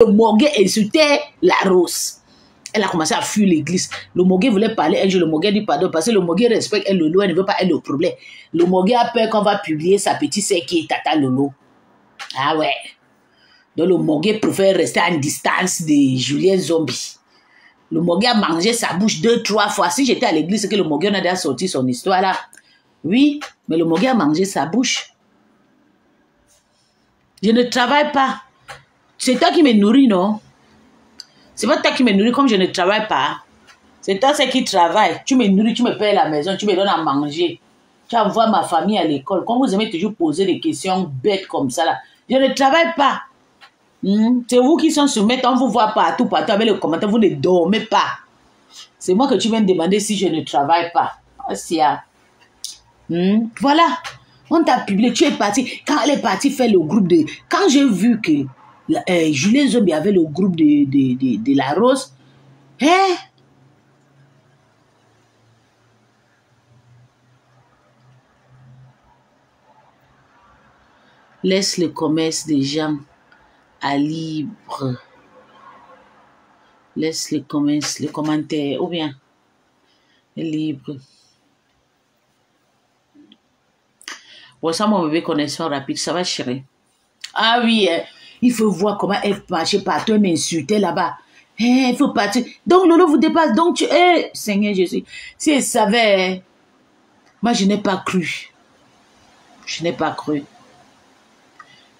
Le Mogué insultait la Rose. Elle a commencé à fuir l'église. Le Mogué voulait parler un jour. Le Mogué dit pardon parce que le Mogué respecte elle Lolo. Elle ne veut pas être le problème. Le Mogué a peur qu'on va publier sa petite sœur qui est Tata Lolo. Ah ouais. Donc le Mogué préfère rester à une distance de Julien Zombie. Le Mogué a mangé sa bouche 2-3 fois. Si j'étais à l'église, c'est que le Mogué a déjà sorti son histoire là. Oui, mais le Mogué a mangé sa bouche. Je ne travaille pas. C'est toi qui me nourris, non? C'est pas toi qui me nourris comme je ne travaille pas. C'est toi qui travaille. Tu me nourris, tu me payes la maison, tu me donnes à manger. Tu envoies ma famille à l'école. Comme vous aimez toujours poser des questions bêtes comme ça là. Je ne travaille pas. C'est vous qui sont soumis. On vous voit partout avec les commentaires. Vous ne dormez pas. C'est moi que tu viens de demander si je ne travaille pas. Voilà. On t'a publié. Tu es parti. Quand elle est partie faire le groupe de... Quand j'ai vu que Julien Zombie avait le groupe de la Rose, hein? Laisse le commerce des gens à libre. Laisse le commerce, le commentaire, ou bien libre. Bon, ça, mon bébé, connexion rapide, ça va chérie. Ah oui, il faut voir comment elle marchait partout, elle m'insultait là-bas. Il faut partir. Donc, Lolo vous dépasse. Donc, tu... Seigneur Jésus, si elle savait... Moi, je n'ai pas cru. Je n'ai pas cru.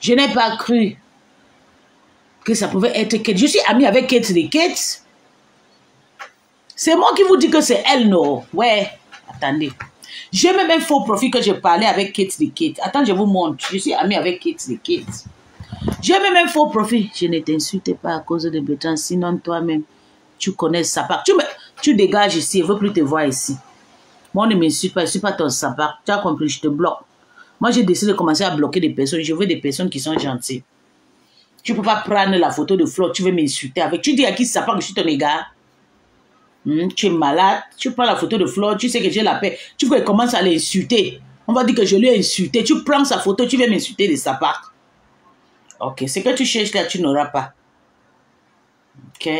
Je n'ai pas cru que ça pouvait être Kate. Je suis amie avec Kate de Kate. C'est moi qui vous dis que c'est elle, non? Ouais, attendez. J'ai même un faux profil que je parlais avec Kate de Kate. Attends, je vous montre. Je suis amie avec Kate de Kate. J'ai même un faux profil. Je ne t'insulte pas à cause de Bertrand. Sinon, toi-même, tu connais Sapak. Tu dégages ici. Je ne veux plus te voir ici. Moi, on ne m'insulte pas. Je ne suis pas ton Sapak. Tu as compris, je te bloque. Moi, j'ai décidé de commencer à bloquer des personnes. Je veux des personnes qui sont gentilles. Tu ne peux pas prendre la photo de Flo. Tu veux m'insulter avec. Tu dis à qui Sapak que je suis ton égard. Tu es malade. Tu prends la photo de Flo. Tu sais que j'ai la paix. Tu veux qu'elle commence à l'insulter. On va dire que je lui ai insulté. Tu prends sa photo. Tu veux m'insulter de Sapak. Ok, ce que tu cherches là, tu n'auras pas. Ok.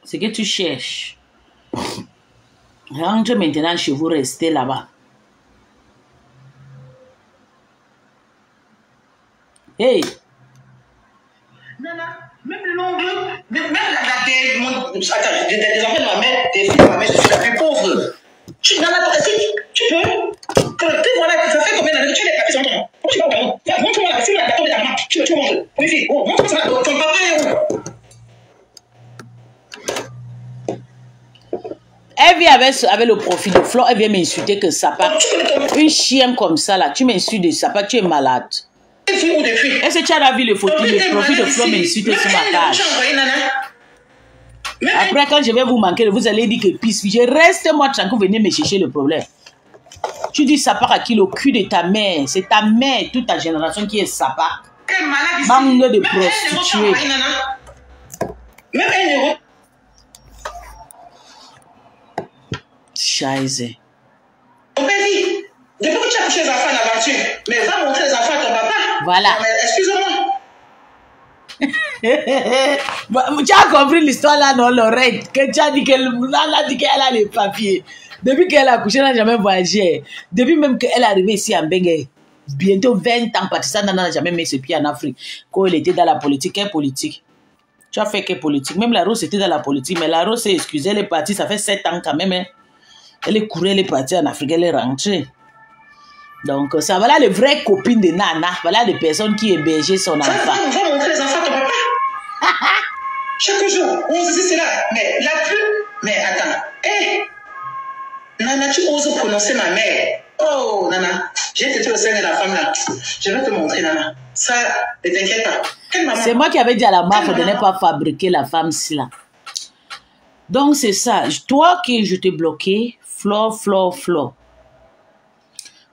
Ce que tu cherches. Rentre maintenant chez vous, restez là-bas. Hey! Nana, même l'ongle, même la des enfants de ma mère, des filles de ma mère, je suis la plus pauvre. Nana, tu peux? Voilà, ça fait combien d'années que tu as des papiers sur ton nom? Pourquoi tu vas au Cameroun? Montre-moi la gâteau de ta maman. Tu veux manger? Oui, fille. Oh, montre-moi ça. Ton papa est où? Elle vient avec le profil de Flo, elle vient m'insulter que Sapak. Une chienne comme ça là, tu m'insultes de Sapak, tu es malade. Est-ce que tu as vu le profil de Flo m'insulter sur ma page? Après, quand je vais vous manquer, vous allez dire que pisse. Je reste moi tranquille, venez me chercher le problème. Tu dis Sapak à qui? Le cul de ta mère. C'est ta mère, toute ta génération qui est Sapak. Manque de prostituées. Même un euro. Scheiße. Depuis que tu as couché les enfants en aventure, mais va montrer les enfants à ton papa. Voilà. Excuse-moi. Tu as compris l'histoire là, non, Lorette? Que tu as dit qu'elle a les papiers. Depuis qu'elle a couché, elle n'a jamais voyagé. Depuis même qu'elle est arrivée ici à Mbengue, bientôt 20 ans, Patricia n'a jamais mis ses pieds en Afrique. Quand elle était dans la politique, quelle politique? Tu as fait quelle politique? Même la Rose était dans la politique, mais la Rose s'est excusée, elle est partie, ça fait 7 ans quand même. Hein. Elle est courue, elle est partie en Afrique, elle est rentrée. Donc, ça, voilà les vraies copines de Nana. Voilà les personnes qui hébergeaient son enfant. Va montrer les enfants à ton papa. Chaque jour, on se dit cela. Mais la plus... Mais attends. Hé, Nana, tu oses prononcer ma mère. Oh, Nana, j'ai été au sein de la femme là. Je vais te montrer, Nana. Ça, ne t'inquiète pas. C'est moi qui avais dit à la marque de ne pas fabriquer la femme-ci là. Donc, c'est ça. Toi qui je t'ai bloqué, Flo.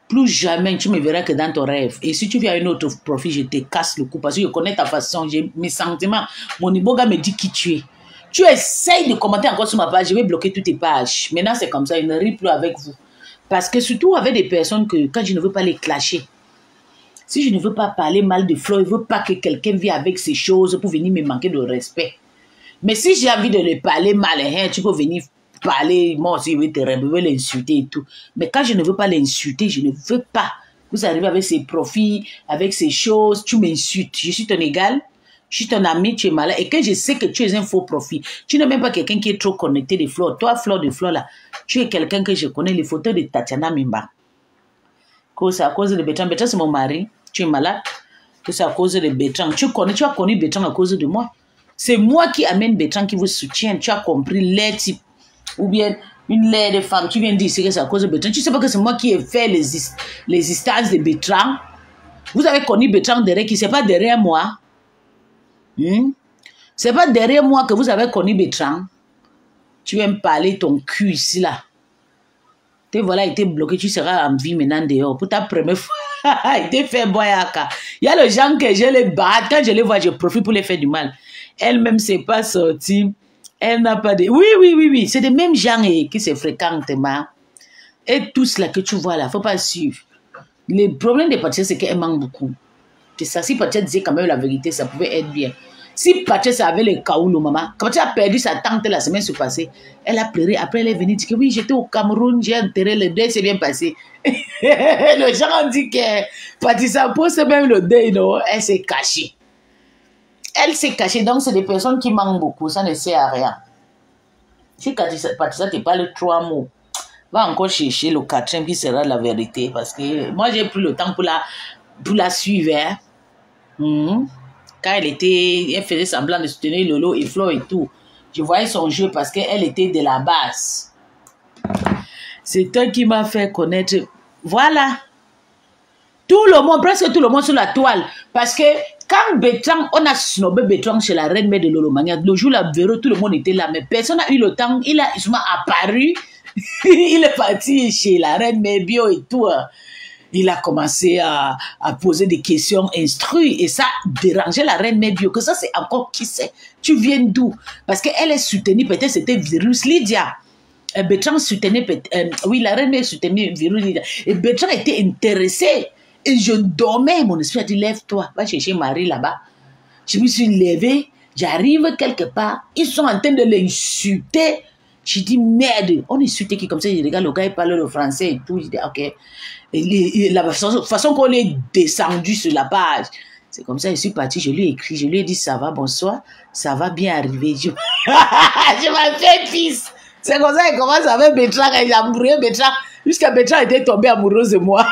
Plus jamais tu me verras que dans ton rêve. Et si tu viens à un autre profil, je te casse le cou parce que je connais ta façon, j'ai mes sentiments. Mon iboga me dit qui tu es. Tu essayes de commenter encore sur ma page, je vais bloquer toutes tes pages. Maintenant, c'est comme ça, il ne rit plus avec vous. Parce que surtout avec des personnes que, quand je ne veux pas les clasher, si je ne veux pas parler mal de Flo, je ne veux pas que quelqu'un vienne avec ces choses pour venir me manquer de respect. Mais si j'ai envie de les parler mal, hein, tu peux venir parler, moi aussi, je vais te l'insulter et tout. Mais quand je ne veux pas l'insulter, je ne veux pas. Vous arrivez avec ses profits, avec ces choses, tu m'insultes. Je suis ton égal, je suis ton ami, tu es malade. Et que je sais que tu es un faux profit, tu n'es même pas quelqu'un qui est trop connecté de Flo. Toi, Flo de Flo, là, tu es quelqu'un que je connais, les photos de Tatiana Mimba. Que c'est à cause de Bertrand. Bertrand, c'est mon mari. Tu es malade. Que c'est à cause de Bertrand. Tu as connu Bertrand à cause de moi. C'est moi qui amène Bertrand qui vous soutient. Tu as compris les types. Ou bien une laide de femme. Tu viens dire que c'est à cause de Bertrand. Tu sais pas que c'est moi qui ai fait les instances de Bertrand. Vous avez connu Bertrand derrière qui, c'est pas derrière moi. C'est pas derrière moi que vous avez connu Bertrand. Tu viens me parler ton cul ici là. Tes voilà été bloqué, tu seras en vie maintenant dehors. Pour ta première fois, il t'a fait boyaka. Il y a les gens que je les bats. Quand je les vois, je profite pour les faire du mal. Elle-même, c'est pas sortie. Elle n'a pas de... Oui. C'est des mêmes gens qui se fréquentent. Et tous là que tu vois là, il ne faut pas suivre. Le problème des Patricia, c'est qu'elle manque beaucoup. C'est ça. Si Patricia disait quand même la vérité, ça pouvait être bien. Si Patricia avait le kaoulou, maman, quand tu as perdu sa tante la semaine passée, elle a pleuré. Après, elle est venue dire que oui, j'étais au Cameroun, j'ai enterré le deuil, c'est bien passé. Les gens ont dit que Patricia pose même le deuil, non? Elle s'est cachée. Elle s'est cachée. Donc, c'est des personnes qui manquent beaucoup. Ça ne sert à rien. Si Patricia te parle 3 mots, va encore chercher le 4e qui sera la vérité. Parce que moi, j'ai pris le temps pour la suivre. Hein. Quand elle faisait semblant de soutenir Lolo et Flo et tout. Je voyais son jeu parce qu'elle était de la base. C'est toi qui m'a fait connaître. Voilà. Tout le monde, presque tout le monde sur la toile. Parce que quand Bertrand, on a snobé Bertrand chez la reine mère de Lolo Mania, le jour là, tout le monde était là. Mais personne n'a eu le temps. Il a justement apparu. Il est parti chez la reine mère bio et tout. Il a commencé à poser des questions instruites et ça dérangeait la reine mère bio. Que ça, c'est encore qui sait. Tu viens d'où? Parce qu'elle est soutenue, peut-être c'était virus Lydia. Bertrand soutenait, oui, la reine mère soutenait virus Lydia. Et Bertrand était intéressé. Et je dormais, mon esprit a dit, lève-toi, va chercher Marie là-bas. Je me suis levée, j'arrive quelque part, ils sont en train de l'insulter. J'ai dit, merde, on insulte qui comme ça, je regarde le gars, il parle le français et tout. Je dis, ok. Et la façon qu'on est descendu sur la page, c'est comme ça, je suis partie, je lui ai écrit, je lui ai dit, ça va, bonsoir, ça va bien arriver. Je m'appelle fils. C'est comme ça qu'il commence avec Bertrand, il a amoureux Bertrand, jusqu'à Bertrand était tombé amoureuse de moi.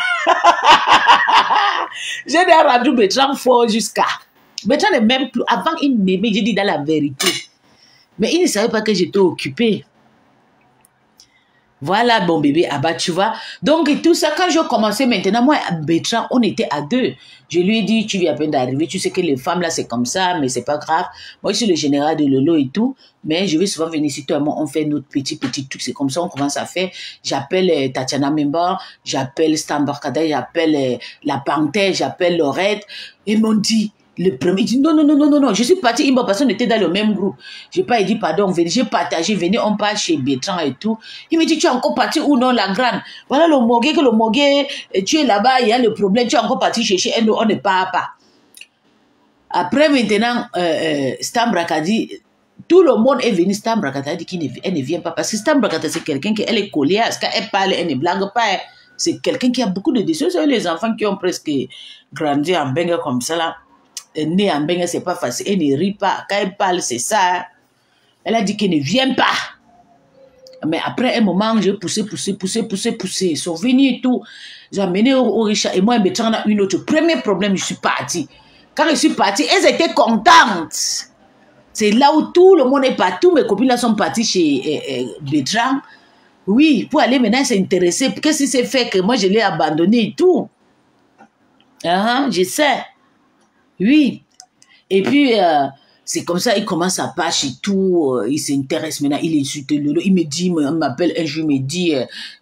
J'ai rendu Bertrand fort jusqu'à. Bertrand n'est même plus, avant il m'aimait, j'ai dit dans la vérité. Mais il ne savait pas que j'étais occupée. Voilà, bon bébé, Abba, tu vois. Donc, et tout ça, quand je commençais maintenant, moi, Bertrand, on était à 2. Je lui ai dit, tu viens à peine d'arriver, tu sais que les femmes, là, c'est comme ça, mais c'est pas grave. Moi, je suis le général de Lolo et tout, mais je vais souvent venir ici, toi et moi, on fait notre petit truc, c'est comme ça, on commence à faire. J'appelle Tatiana Mimba, j'appelle Stan Barkada, j'appelle La Panthère, j'appelle Lorette, et m'ont dit, le premier, il dit non, je suis parti, parce qu'on était dans le même groupe. Je n'ai pas dit pardon, j'ai partagé, venez, on part chez Bertrand et tout. Il me dit, tu es encore parti ou non, la grande? Voilà le mogué, tu es là-bas, il y a le problème, tu es encore parti chercher elle, on ne part pas. Après, maintenant, Stan Braka dit, tout le monde est venu, Stan Braka dit qu'elle ne vient pas, parce que Stan Braka, c'est quelqu'un qui, elle est collée, quand elle parle, elle ne blague pas, c'est quelqu'un qui a beaucoup de décisions. C'est les enfants qui ont presque grandi en bengue comme ça, là. Né en bengue, c'est pas facile. Elle ne rit pas. Quand elle parle, c'est ça. Elle a dit qu'elle ne vient pas. Mais après un moment, j'ai poussé. Ils sont venus et tout. J'ai amené au Richard. Et moi, Bertrand a une autre. Premier problème, je suis partie. Quand je suis partie, elles étaient contentes. C'est là où tout le monde est parti. Tous mes copines là sont parties chez Bertrand. Oui, pour aller maintenant s'intéresser. Qu'est-ce qui s'est fait que moi, je l'ai abandonné et tout. Je sais. Oui. Et puis, C'est comme ça, il commence à pâcher et tout, il s'intéresse maintenant, il insulte Lolo, il me dit, il m'appelle un jour, il me dit,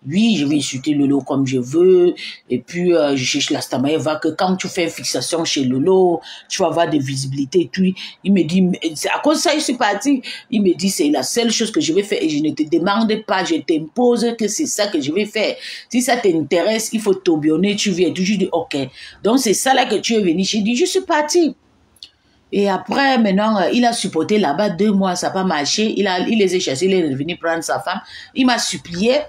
oui, je vais insulter Lolo comme je veux, et puis je cherche la Stamaeva, que quand tu fais une fixation chez Lolo, tu vas avoir des visibilités et tout. Il me dit, c'est à cause de ça, je suis parti. Il me dit, c'est la seule chose que je vais faire, et je ne te demande pas, je t'impose que c'est ça que je vais faire. Si ça t'intéresse, il faut t'aubionner, tu viens, tu dis, ok. Donc c'est ça là que tu es venu, j'ai dit, je suis parti. Et après, maintenant, il a supporté là-bas 2 mois, ça n'a pas marché. Il les a chassés, il est revenu prendre sa femme. Il m'a supplié.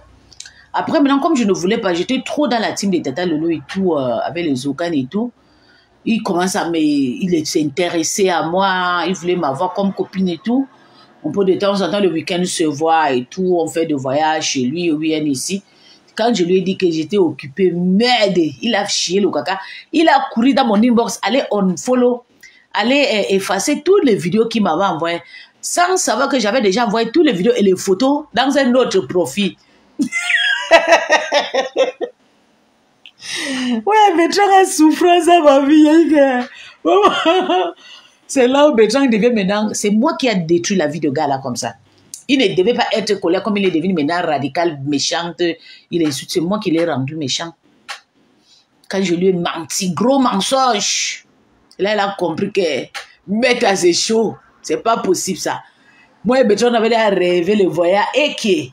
Après, maintenant, comme je ne voulais pas, j'étais trop dans la team de Tata Lolo et tout, avec les Okan et tout. Il commence il s'intéressait à moi, il voulait m'avoir comme copine et tout. On peut de temps en temps, le week-end, se voir et tout. On fait des voyages chez lui, au week-end ici. Quand je lui ai dit que j'étais occupée, merde, il a chié le caca. Il a couru dans mon inbox, allez on follow. Aller effacer toutes les vidéos qu'il m'avait envoyées, sans savoir que j'avais déjà envoyé toutes les vidéos et les photos dans un autre profil. Ouais, Bertrand a souffrance à ma vie. C'est là où Bertrand devient maintenant, c'est moi qui ai détruit la vie de gars là comme ça. Il ne devait pas être colère comme il est devenu maintenant radical, méchant. Il insulte, c'est moi qui l'ai rendu méchant. Quand je lui ai menti, gros mensonge. Là, elle a compris que mettre à c'est chaud. C'est pas possible, ça. Moi et Bertrand, on avait rêvé le voyage et que...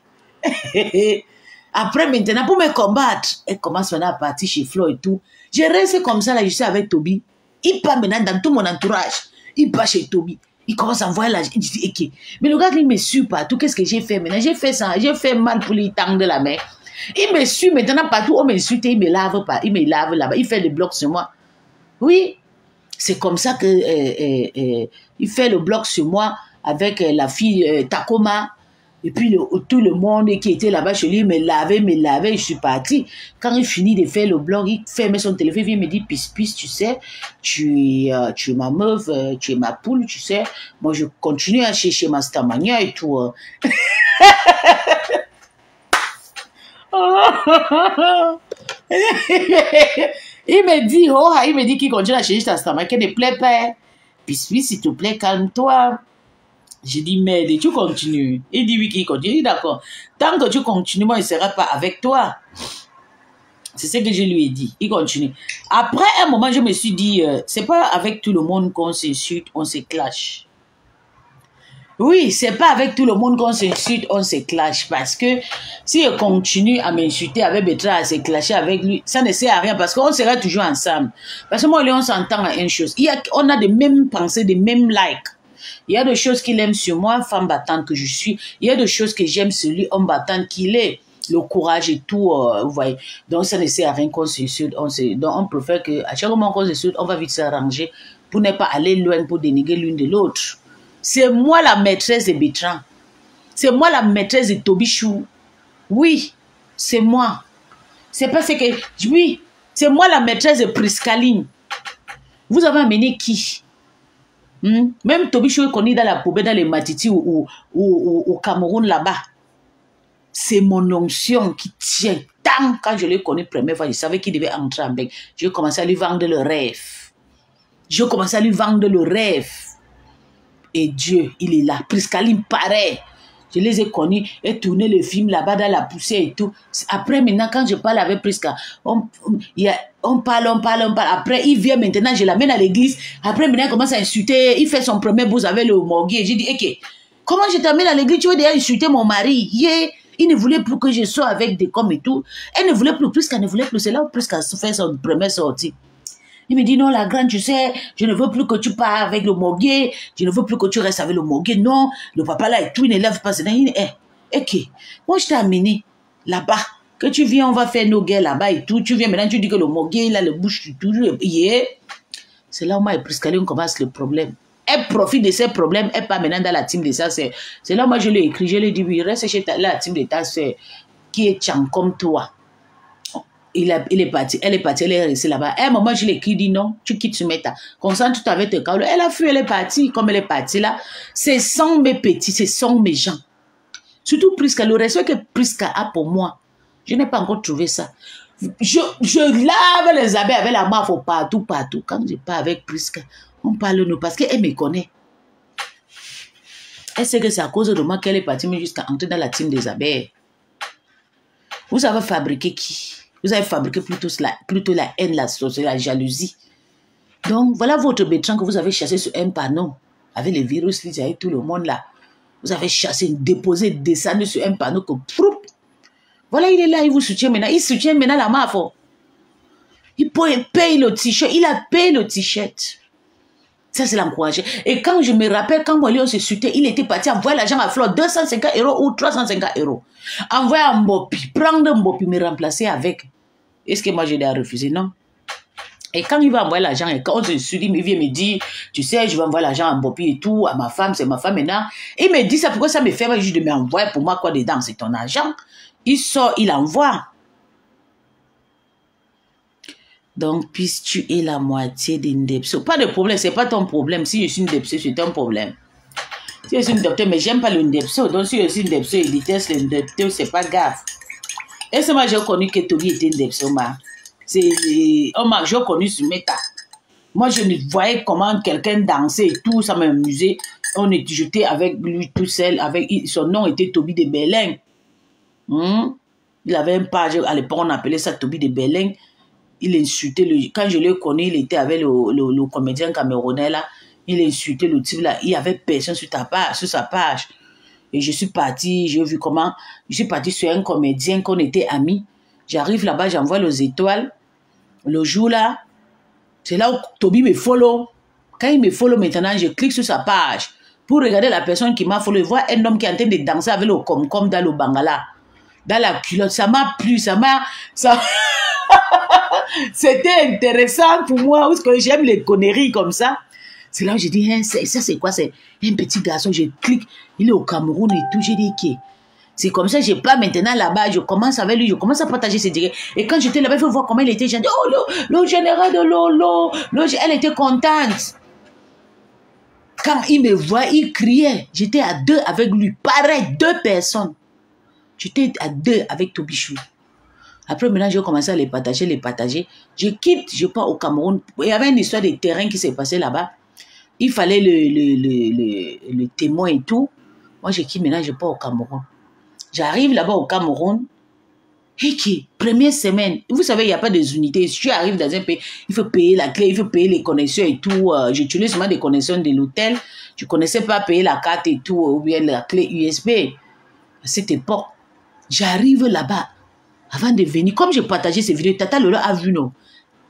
Après, maintenant, pour me combattre, elle commence maintenant à partir chez Flo et tout. J'ai resté comme ça, là, je suis avec Toby. Il part maintenant dans tout mon entourage. Il part chez Toby. Il commence à envoyer l'argent. Il dit, ok. Mais le gars, il me suit partout. Qu'est-ce que j'ai fait maintenant? J'ai fait ça. J'ai fait mal pour lui tendre la main. Il me suit maintenant partout. On m'insulte, il me lave pas. Il me lave là-bas. Il fait des blocs sur moi. Oui. C'est comme ça que il fait le blog sur moi avec la fille Takoma. Et puis tout le monde qui était là-bas chez lui me lavait, je suis partie. Quand il finit de faire le blog, il ferme son téléphone, il me dit, pisse, tu sais, tu es ma meuf, tu es ma poule, tu sais. Moi, je continue à chercher ma stamania et tout. Il me dit, oh, il me dit qu'il continue à chercher ta stamania, qu'elle ne plaît pas. Puis, s'il te plaît, calme-toi. J'ai dit, merde, tu continues. Il dit, oui, qu'il continue. Il dit, d'accord. Tant que tu continues, moi, il ne sera pas avec toi. C'est ce que je lui ai dit. Il continue. Après un moment, je me suis dit, c'est pas avec tout le monde qu'on s'insulte, on se clash. Oui, c'est pas avec tout le monde qu'on s'insulte, on se clash. Parce que si je continue à m'insulter avec Bertrand, à se clasher avec lui, ça ne sert à rien parce qu'on sera toujours ensemble. Parce que moi, on s'entend à une chose. On a des mêmes pensées, des mêmes likes. Il y a des choses qu'il aime sur moi, femme battante que je suis. Il y a des choses que j'aime sur lui, homme battant qu'il est. Le courage et tout, vous voyez. Donc, ça ne sert à rien qu'on s'insulte. Donc, on préfère qu'à chaque moment qu'on s'insulte, on va vite s'arranger pour ne pas aller loin, pour dénigrer l'une de l'autre. C'est moi la maîtresse de Bertrand. C'est moi la maîtresse de Tobichou. Oui, c'est moi. C'est parce que, oui, c'est moi la maîtresse de Priscaline. Vous avez amené qui? Même Tobichou est connu dans la poubelle, dans les Matiti ou au Cameroun là-bas. C'est mon onction qui tient. Tant quand je l'ai connu première fois, je savais qu'il devait entrer en bec. J'ai commencé à lui vendre le rêve. J'ai commencé à lui vendre le rêve. Et Dieu, il est là. Priscaline, pareil. Je les ai connus et tourné le film là-bas dans la poussière et tout. Après, maintenant, quand je parle avec Prisca, on parle. Après, il vient maintenant, je l'amène à l'église. Après, maintenant, il commence à insulter. Il fait son premier bouse avec le morguier. J'ai dit, ok, comment je t'amène à l'église? Tu veux déjà insulter mon mari? Il ne voulait plus que je sois avec des coms et tout. Elle ne voulait plus. Prisca ne voulait plus. C'est là où Prisca fait son première sortie. Il me dit, non, la grande, tu sais, je ne veux plus que tu pars avec le morguier, je ne veux plus que tu restes avec le morguier, non, le papa là et tout, il ne lève pas. Ok, moi je t'ai amené là-bas, que tu viens, on va faire nos guerres là-bas et tout, tu viens maintenant, tu dis que le morguier, il a le bouche toujours, c'est là où moi et Priscaline commence le problème. Elle profite de ces problèmes, elle part maintenant dans la team de ça, c'est là où moi je lui ai écrit, je lui ai dit, oui, reste chez la team de ta soeur, qui est tchang comme toi. Elle est partie, elle est restée là-bas. À un moment, je l'ai écrit, dit non, tu quittes ce méta. Concentre-toi avec tes câbles. Elle a fui, elle est partie. Comme elle est partie là, ce sont mes petits, ce sont mes gens. Surtout Prisca, le respect que Prisca a pour moi, je n'ai pas encore trouvé ça. Je lave les habits avec la marque partout. Quand je pars avec Prisca, on parle nous parce qu'elle me connaît. Elle sait que c'est à cause de moi qu'elle est partie jusqu'à entrer dans la team des abeilles. Vous avez fabriqué qui? Vous avez fabriqué plutôt la haine, la sorcellerie, la jalousie. Donc, voilà votre bétran que vous avez chassé sur un panneau. Avec les virus, avec tout le monde là. Vous avez chassé, déposé, descendu sur un panneau que... Voilà, il est là, il vous soutient maintenant. Il soutient maintenant la MAF. Il paye le t-shirt. Il a payé le t-shirt. Ça, c'est l'encourager. Et quand je me rappelle, quand Wally se soutient, il était parti envoyer l'argent à Flore, 250 € ou 350 €. Envoyer à Mbopi, prendre Mbopi, me remplacer avec. Est-ce que moi, je l'ai refusé? Non. Et quand il va envoyer l'argent, et quand on se dit, il vient me dire, tu sais, je vais envoyer l'argent à Mbopi et tout, à ma femme, c'est ma femme maintenant. Il me dit ça, pourquoi ça me fait juste de m'envoyer pour moi quoi dedans? C'est ton argent. Il sort, il envoie. Donc, puisque tu es la moitié d'une depso. Pas de problème, c'est pas ton problème. Si je suis une depso, c'est ton problème. Si je suis une depso, mais j'aime pas le depso. Donc, si je suis une depso et déteste le depso, c'est pas grave. Et c'est moi, j'ai connu que Toby était une depso, ma. J'ai connu sur Meta. Moi, je ne voyais comment quelqu'un dansait et tout, ça m'amusait. J'étais avec lui tout seul, son nom était Toby de Berlin. Il avait un page, à l'époque, on appelait ça Toby de Berlin. Il insultait, quand je l'ai connu, il était avec le comédien camerounais là. Il insultait le type là. Il y avait personne sur sa page. Et je suis partie, j'ai vu comment. Je suis partie sur un comédien qu'on était amis. J'arrive là-bas, j'envoie les étoiles. Le jour là, c'est là où Toby me follow. Quand il me follow maintenant, je clique sur sa page pour regarder la personne qui m'a follow. Voir un homme qui est en train de danser avec le com-com dans le bangala. Dans la culotte. Ça m'a plu, C'était intéressant pour moi, parce que j'aime les conneries comme ça. C'est là où j'ai dit, hein, ça c'est quoi? C'est un petit garçon, je clique, il est au Cameroun et tout. J'ai dit, ok. C'est comme ça, j'ai pas maintenant là-bas, je commence avec lui, je commence à partager ses directs. Et quand j'étais là-bas, il faut voir comment il était. J'ai dit, oh, le général de Lolo, elle était contente. Quand il me voit, il criait. J'étais à 2 avec lui, pareil, 2 personnes. J'étais à 2 avec Tobichou. Après, maintenant, j'ai commencé à les partager. Je quitte, je pars au Cameroun. Il y avait une histoire de terrain qui s'est passée là-bas. Il fallait le témoin et tout. Moi, je quitte, maintenant, je pars au Cameroun. J'arrive là-bas au Cameroun. Et qui, première semaine, vous savez, il n'y a pas des unités. Si tu arrives dans un pays, il faut payer la clé, il faut payer les connexions et tout. J'utilise seulement des connexions de l'hôtel. Je ne connaissais pas payer la carte et tout, ou bien la clé USB. À cette époque, j'arrive là-bas. Avant de venir, comme j'ai partagé ces vidéos, Tata Lolo a vu, non?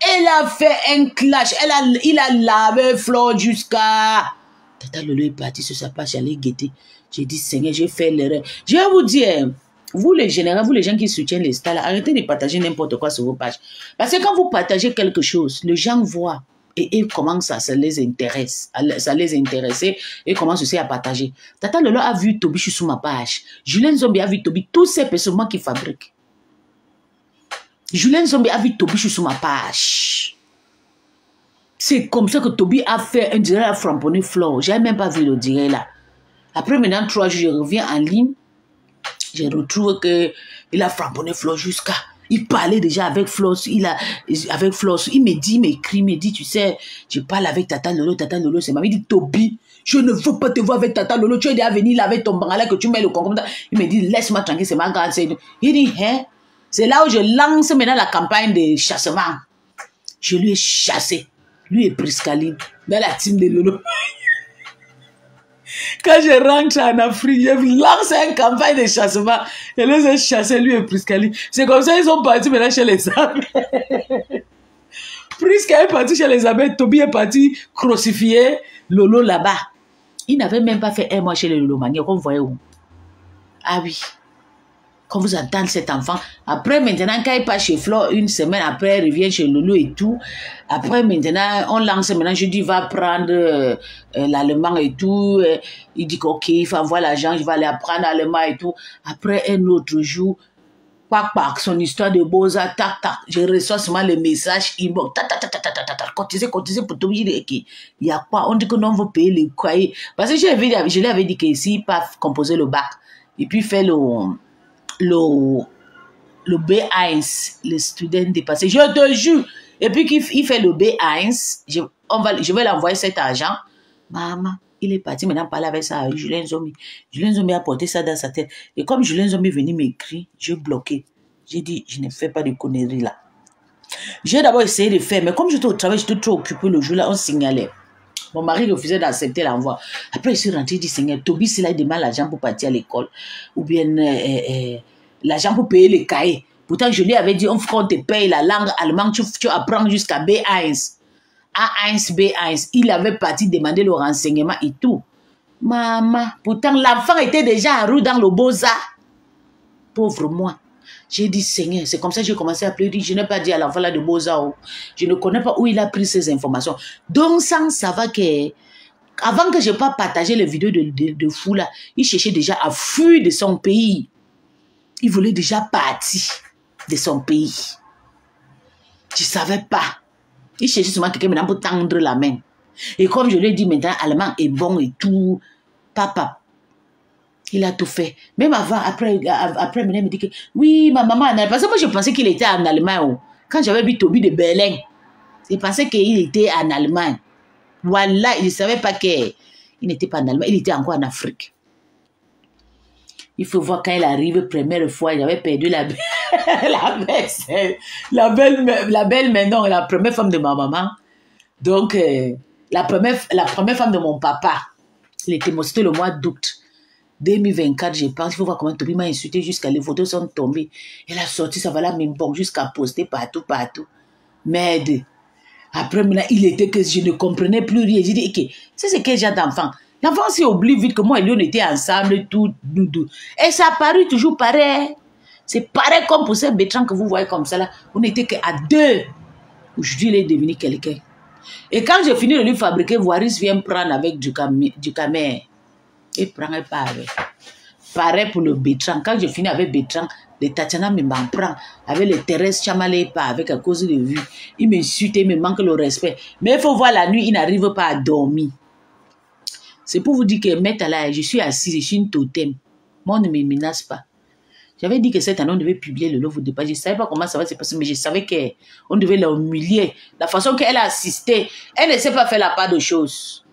Elle a fait un clash. Il a lavé Flore jusqu'à... Tata Lolo est partie sur sa page, j'allais guetter. J'ai dit, Seigneur, j'ai fait l'erreur. Je vais vous dire, vous les généraux, vous les gens qui soutiennent les stars, arrêtez de partager n'importe quoi sur vos pages. Parce que quand vous partagez quelque chose, les gens voient et comment ça les intéresse. Ça les intéressait et commencent aussi à partager. Tata Lolo a vu Toby sur ma page. Julien Zombie a vu Toby. Tous ces personnes qui fabriquent. Julien Zombie a vu Toby sur ma page. C'est comme ça que Toby a fait un direct à Framponner Flore. Je n'avais même pas vu le direct là. Après, maintenant, 3 jours, je reviens en ligne. Je retrouve qu'il a Framponner Flore jusqu'à... Il parlait déjà avec Flore. Il me dit, il m'écrit, il me dit, tu sais, je parle avec Tata Lolo, c'est maman. Il dit, Toby, je ne veux pas te voir avec Tata Lolo. Tu es déjà venu là avec ton bangala que tu mets le concombre. Il me dit, laisse-moi tranquille, c'est ma grande sœur. Il dit, hein? C'est là où je lance maintenant la campagne de chassement. Je lui ai chassé. Lui et Priscaline. Dans la team de Lolo. Quand je rentre en Afrique, je lance une campagne de chassement. Je les ai chassés, lui et Priscaline. C'est comme ça qu'ils sont partis maintenant chez les abeilles. Prisca est parti chez les abeilles. Toby est parti crucifier Lolo là-bas. Il n'avait même pas fait un mois chez les Lolo Mania. Vous voyez où? Ah oui. Quand vous entendez cet enfant, après maintenant, quand il part chez Flore, une semaine après, il revient chez Lolo et tout. Après maintenant, on lance maintenant, je dis, va prendre l'allemand et tout. Il dit ok, il faut envoyer l'argent, je vais aller apprendre l'allemand et tout. Après un autre jour, son histoire de Boza, tac, tac, je reçois seulement le message inbox, tac, tac, tac, tac, tac, tac, cotiser pour tout. Je dis, il y a quoi? On dit que non, on veut payer les courriers. Parce que je lui avais dit que s'il pas composer le bac, et puis faire le B1, le student dépassé, je te jure. Et puis qu'il fait le B1, je vais l'envoyer cet argent. Maman, Il est parti maintenant parler avec ça, Julien Zombie. Julien Zombie a porté ça dans sa tête. Et comme Julien Zombie est venu m'écrire, j'ai bloqué. J'ai dit, je ne fais pas de conneries là. J'ai d'abord essayé de faire, mais comme j'étais au travail, j'étais trop occupé le jour-là, on signalait. Mon mari refusait d'accepter l'envoi. Après, il s'est rentré, il dit, Seigneur, Toby, s'il a demandé l'argent pour partir à l'école, ou bien l'argent pour payer les cahiers. Pourtant, je lui avais dit, on te paye la langue allemande, tu apprends jusqu'à B1. A1, B1. Il avait parti demander le renseignement et tout. Maman, pourtant l'enfant était déjà en route dans le Beaux-Arts. Pauvre moi. J'ai dit, Seigneur, c'est comme ça que j'ai commencé à pleurer. Je n'ai pas dit à l'enfant là de Beaux-Arts. Je ne connais pas où il a pris ces informations. Donc, sans savoir que, avant que je n'ai pas partagé les vidéos de fou là, il cherchait déjà à fuir de son pays. Il voulait déjà partir de son pays. Je ne savais pas. Il cherchait seulement quelqu'un maintenant pour tendre la main. Et comme je lui ai dit maintenant, allemand est bon et tout, papa, il a tout fait. Même avant, après maintenant, il me dit que, oui, ma maman, parce que moi, je pensais qu'il était en Allemagne. Quand j'avais vu Toby de Berlin, je pensais qu'il était en Allemagne. Voilà, il ne savait pas qu'il n'était pas en Allemagne, il était encore en Afrique. Il faut voir quand il arrive, première fois, il avait perdu la belle-mère, non, la première femme de ma maman. Donc, la première femme de mon papa, c'était le mois d'août 2024, je pense. Il faut voir comment Toby m'a insulté jusqu'à les photos sont tombées. Elle a sorti, ça va là, même bon, jusqu'à poster partout. Merde. Après, maintenant, il était que je ne comprenais plus rien. J'ai dit, ok, c'est ce que j'ai d'enfant. L'enfant s'est oublié vite que moi et lui, on était ensemble, tout. Et ça a paru toujours pareil. C'est pareil comme pour ces Bertrand que vous voyez comme ça là. On n'était qu'à deux. Aujourd'hui, il est devenu quelqu'un. Et quand j'ai fini de lui fabriquer, Voiris vient prendre avec du camé. Il prend et pas avec. Pareil pour le Bertrand. Quand j'ai fini avec Bertrand, les Tatiana me m'en prend. Avec les Thérèse Chamalé pas avec à cause de vue. Il m'insulte, il me manque le respect. Mais il faut voir la nuit, il n'arrive pas à dormir. C'est pour vous dire que, maître là, je suis assise, je suis une totem. Moi, on ne me menace pas. J'avais dit que cette année, on devait publier le Love Départ. Je ne savais pas comment ça va se passer, mais je savais qu'on devait l'humilier. La façon qu'elle a assisté, elle ne sait pas faire la part de choses.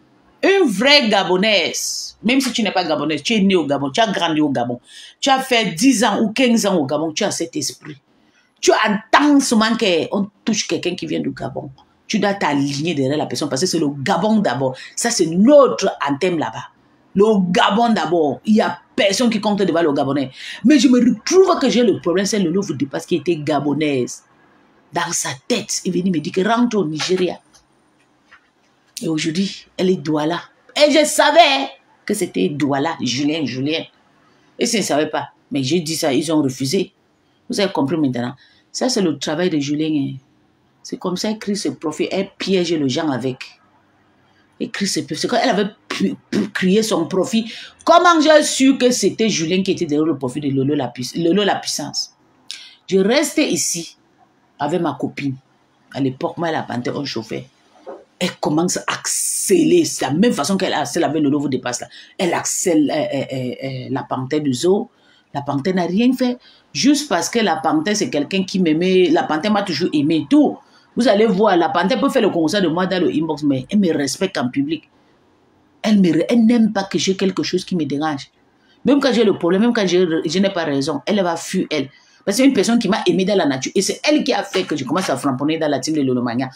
Une vraie Gabonaise, même si tu n'es pas Gabonaise, tu es né au Gabon, tu as grandi au Gabon, tu as fait 10 ans ou 15 ans au Gabon, tu as cet esprit. Tu entends seulement qu'on touche quelqu'un qui vient du Gabon. Tu dois t'aligner derrière la personne parce que c'est le Gabon d'abord. Ça, c'est notre anthem là-bas. Le Gabon d'abord. Il n'y a personne qui compte devant le Gabonais. Mais je me retrouve que j'ai le problème, c'est le Love Départ qui était gabonaise. Dans sa tête, il venait me dire que rentre au Nigeria. Et aujourd'hui, elle est Douala. Et je savais que c'était Douala, Julien. Et je ne savais pas. Mais j'ai dit ça, ils ont refusé. Vous avez compris maintenant. Ça, c'est le travail de Julien. C'est comme ça qu'elle crée ce profil. Elle piège les gens avec. Elle crée ce profil. C'est quand elle avait créé son profil. Comment j'ai su que c'était Julien qui était derrière le profil de Lolo la puissance? Je restais ici avec ma copine. À l'époque, moi et la panthère, on chauffait. Elle commence à accélérer. C'est la même façon qu'elle accèle avec le Love Départ. Elle accèle la panthère du zoo. La panthère n'a rien fait. Juste parce que la panthère, c'est quelqu'un qui m'aimait. La panthère m'a toujours aimé tout. Vous allez voir, la panthère peut faire le conseil de moi dans le inbox, mais elle me respecte en public. Elle n'aime pas que j'ai quelque chose qui me dérange. Même quand j'ai le problème, même quand je n'ai pas raison, elle va fuir elle. Parce que c'est une personne qui m'a aimé dans la nature. Et c'est elle qui a fait que je commence à framponner dans la team de Lolomania.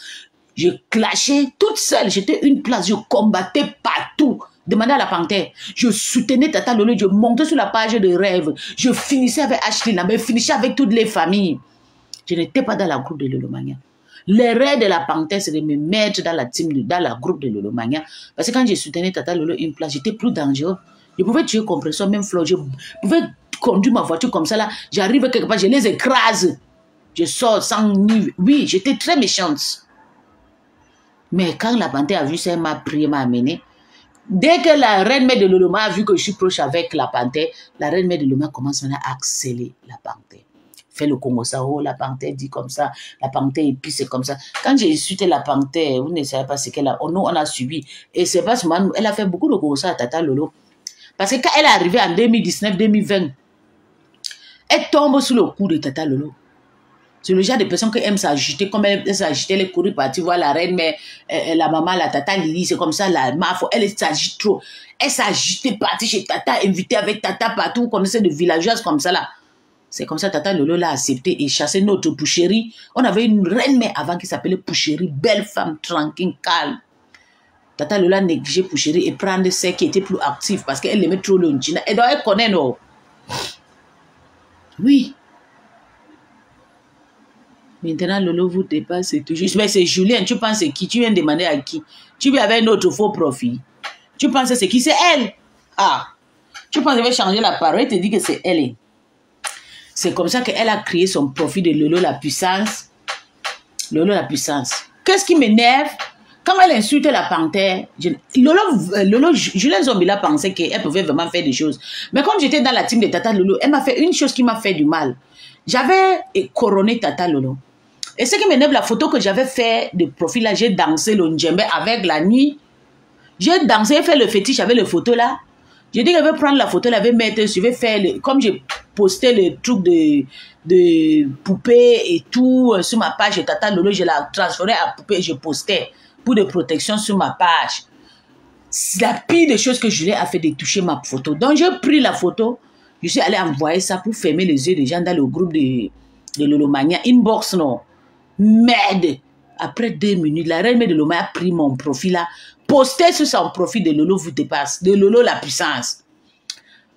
Je clashais toute seule. J'étais une place. Je combattais partout. Demandez à la panthère. Je soutenais Tata Lolo. Je montais sur la page de rêve. Je finissais avec Ashley. Je finissais avec toutes les familles. Je n'étais pas dans la groupe de Lolomania. L'erreur de la panthère, c'est de me mettre dans la team, dans la groupe de Lolomania. Parce que quand je soutenais Tata Lolo une place, j'étais plus dangereux. Je pouvais tuer compresseur, même Flo. Je pouvais conduire ma voiture comme ça là. J'arrive quelque part, je les écrase. Je sors sans nuit. Oui, j'étais très méchante. Mais quand la panthère a vu ça, elle m'a prié, m'a amené. Dès que la reine-mère de Loloma a vu que je suis proche avec la panthère, la reine-mère de Loloma commence maintenant à accélérer la panthère. Fait le Congo Sao, la panthère dit comme ça, la panthère épice c'est comme ça. Quand j'ai insulté la panthère, vous ne savez pas ce qu'elle a, nous on a subi. Et c'est pas seulement nous, elle a fait beaucoup de Congo Sao à Tata Lolo. Parce que quand elle est arrivée en 2019-2020, elle tombe sous le coup de Tata Lolo. C'est le genre de personne qui aime s'agiter, comme elle s'agitait, elle est courue partir voir la reine, mais la maman, la tata Lily, c'est comme ça, la mafia, elle s'agite trop. Elle s'agitait, partie chez tata, invitée avec tata partout, vous connaissez de villageoises comme ça là. C'est comme ça, tata Lolo l'a accepté et chassé notre Pouchérie. On avait une reine mère avant qui s'appelait Pouchérie, belle femme, tranquille, calme. Tata Lolo a négligé Pouchérie et prendre celle qui était plus active parce qu'elle aimait trop le Nchina. Et donc elle connaît, non? Oui. Maintenant, Lolo vous dépasse, c'est toujours. Mais c'est Julien, tu penses c'est qui? Tu viens demander à qui? Tu viens avec notre faux profil. Tu penses c'est qui? C'est elle. Ah. Tu penses qu'elle va changer la parole, elle te dit que c'est elle. C'est comme ça qu'elle a créé son profil de Lolo la puissance. Lolo la puissance. Qu'est-ce qui m'énerve? Quand elle insulte la panthère, Julien Zombila pensait qu'elle pouvait vraiment faire des choses. Mais comme j'étais dans la team de Tata Lolo, elle m'a fait une chose qui m'a fait du mal. J'avais couronné Tata Lolo. Et ce qui m'énerve, la photo que j'avais fait de profil là, j'ai dansé le Ndjembe avec la nuit. J'ai dansé, fait le fétiche avec les photos là. J'ai dit qu'elle veut prendre la photo, elle avait mettre, je vais faire, comme j'ai posté le truc de poupée et tout sur ma page de Tata Lolo, je la transférée à poupée et je postais pour de protection sur ma page. C'est la pire des choses que Julien a fait de toucher ma photo. Donc j'ai pris la photo, je suis allée envoyer ça pour fermer les yeux des gens dans le groupe de Lolomania. Inbox, non. Merde. Après 2 minutes, la reine de Loma a pris mon profil là, posté sur son profil de Lolo vous dépasse, de Lolo la puissance.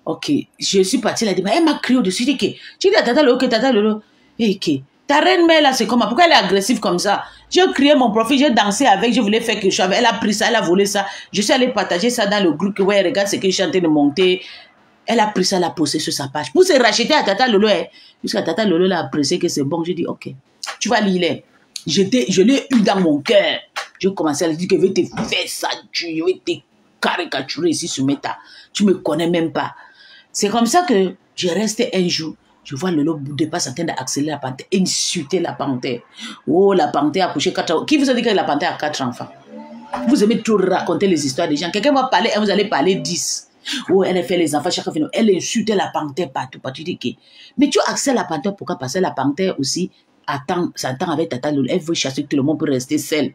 Ok, je suis partie là, elle m'a crié au-dessus, je dis que, tu dis à Tata Lolo que Tata Lolo, ta reine mère là c'est comment, pourquoi elle est agressive comme ça? J'ai créé mon profil, j'ai dansé avec, je voulais faire quelque chose, elle a pris ça, elle a volé ça, je suis allée partager ça dans le groupe, que ouais, regarde ce que je suis en train de monter. Elle a pris ça, elle a posté sur sa page, pour se racheter à Tata Lolo, jusqu'à Tata Lolo l'a apprécié que c'est bon, je dis ok, tu vas lire. Je l'ai eu dans mon cœur. Je commençais à lui dire que je vais te faire ça, je vais te caricaturer ici sur Meta. Tu ne me connais même pas. C'est comme ça que j'ai resté un jour. Je vois Lolo dépasse en train d'accélérer la panthère, insulter la panthère. Oh, la panthère a couché 4 enfants. Qui vous a dit que la panthère a 4 enfants? Vous aimez trop raconter les histoires des gens. Quelqu'un va parler et vous allez parler 10. Oh, elle a fait les enfants chaque fois. Elle insultait la panthère partout. Tu dis que. Mais tu accèdes à la panthère, pourquoi? Parce que la panthère aussi s'attend avec Tata Lolo. Elle veut chasser tout le monde pour rester seule.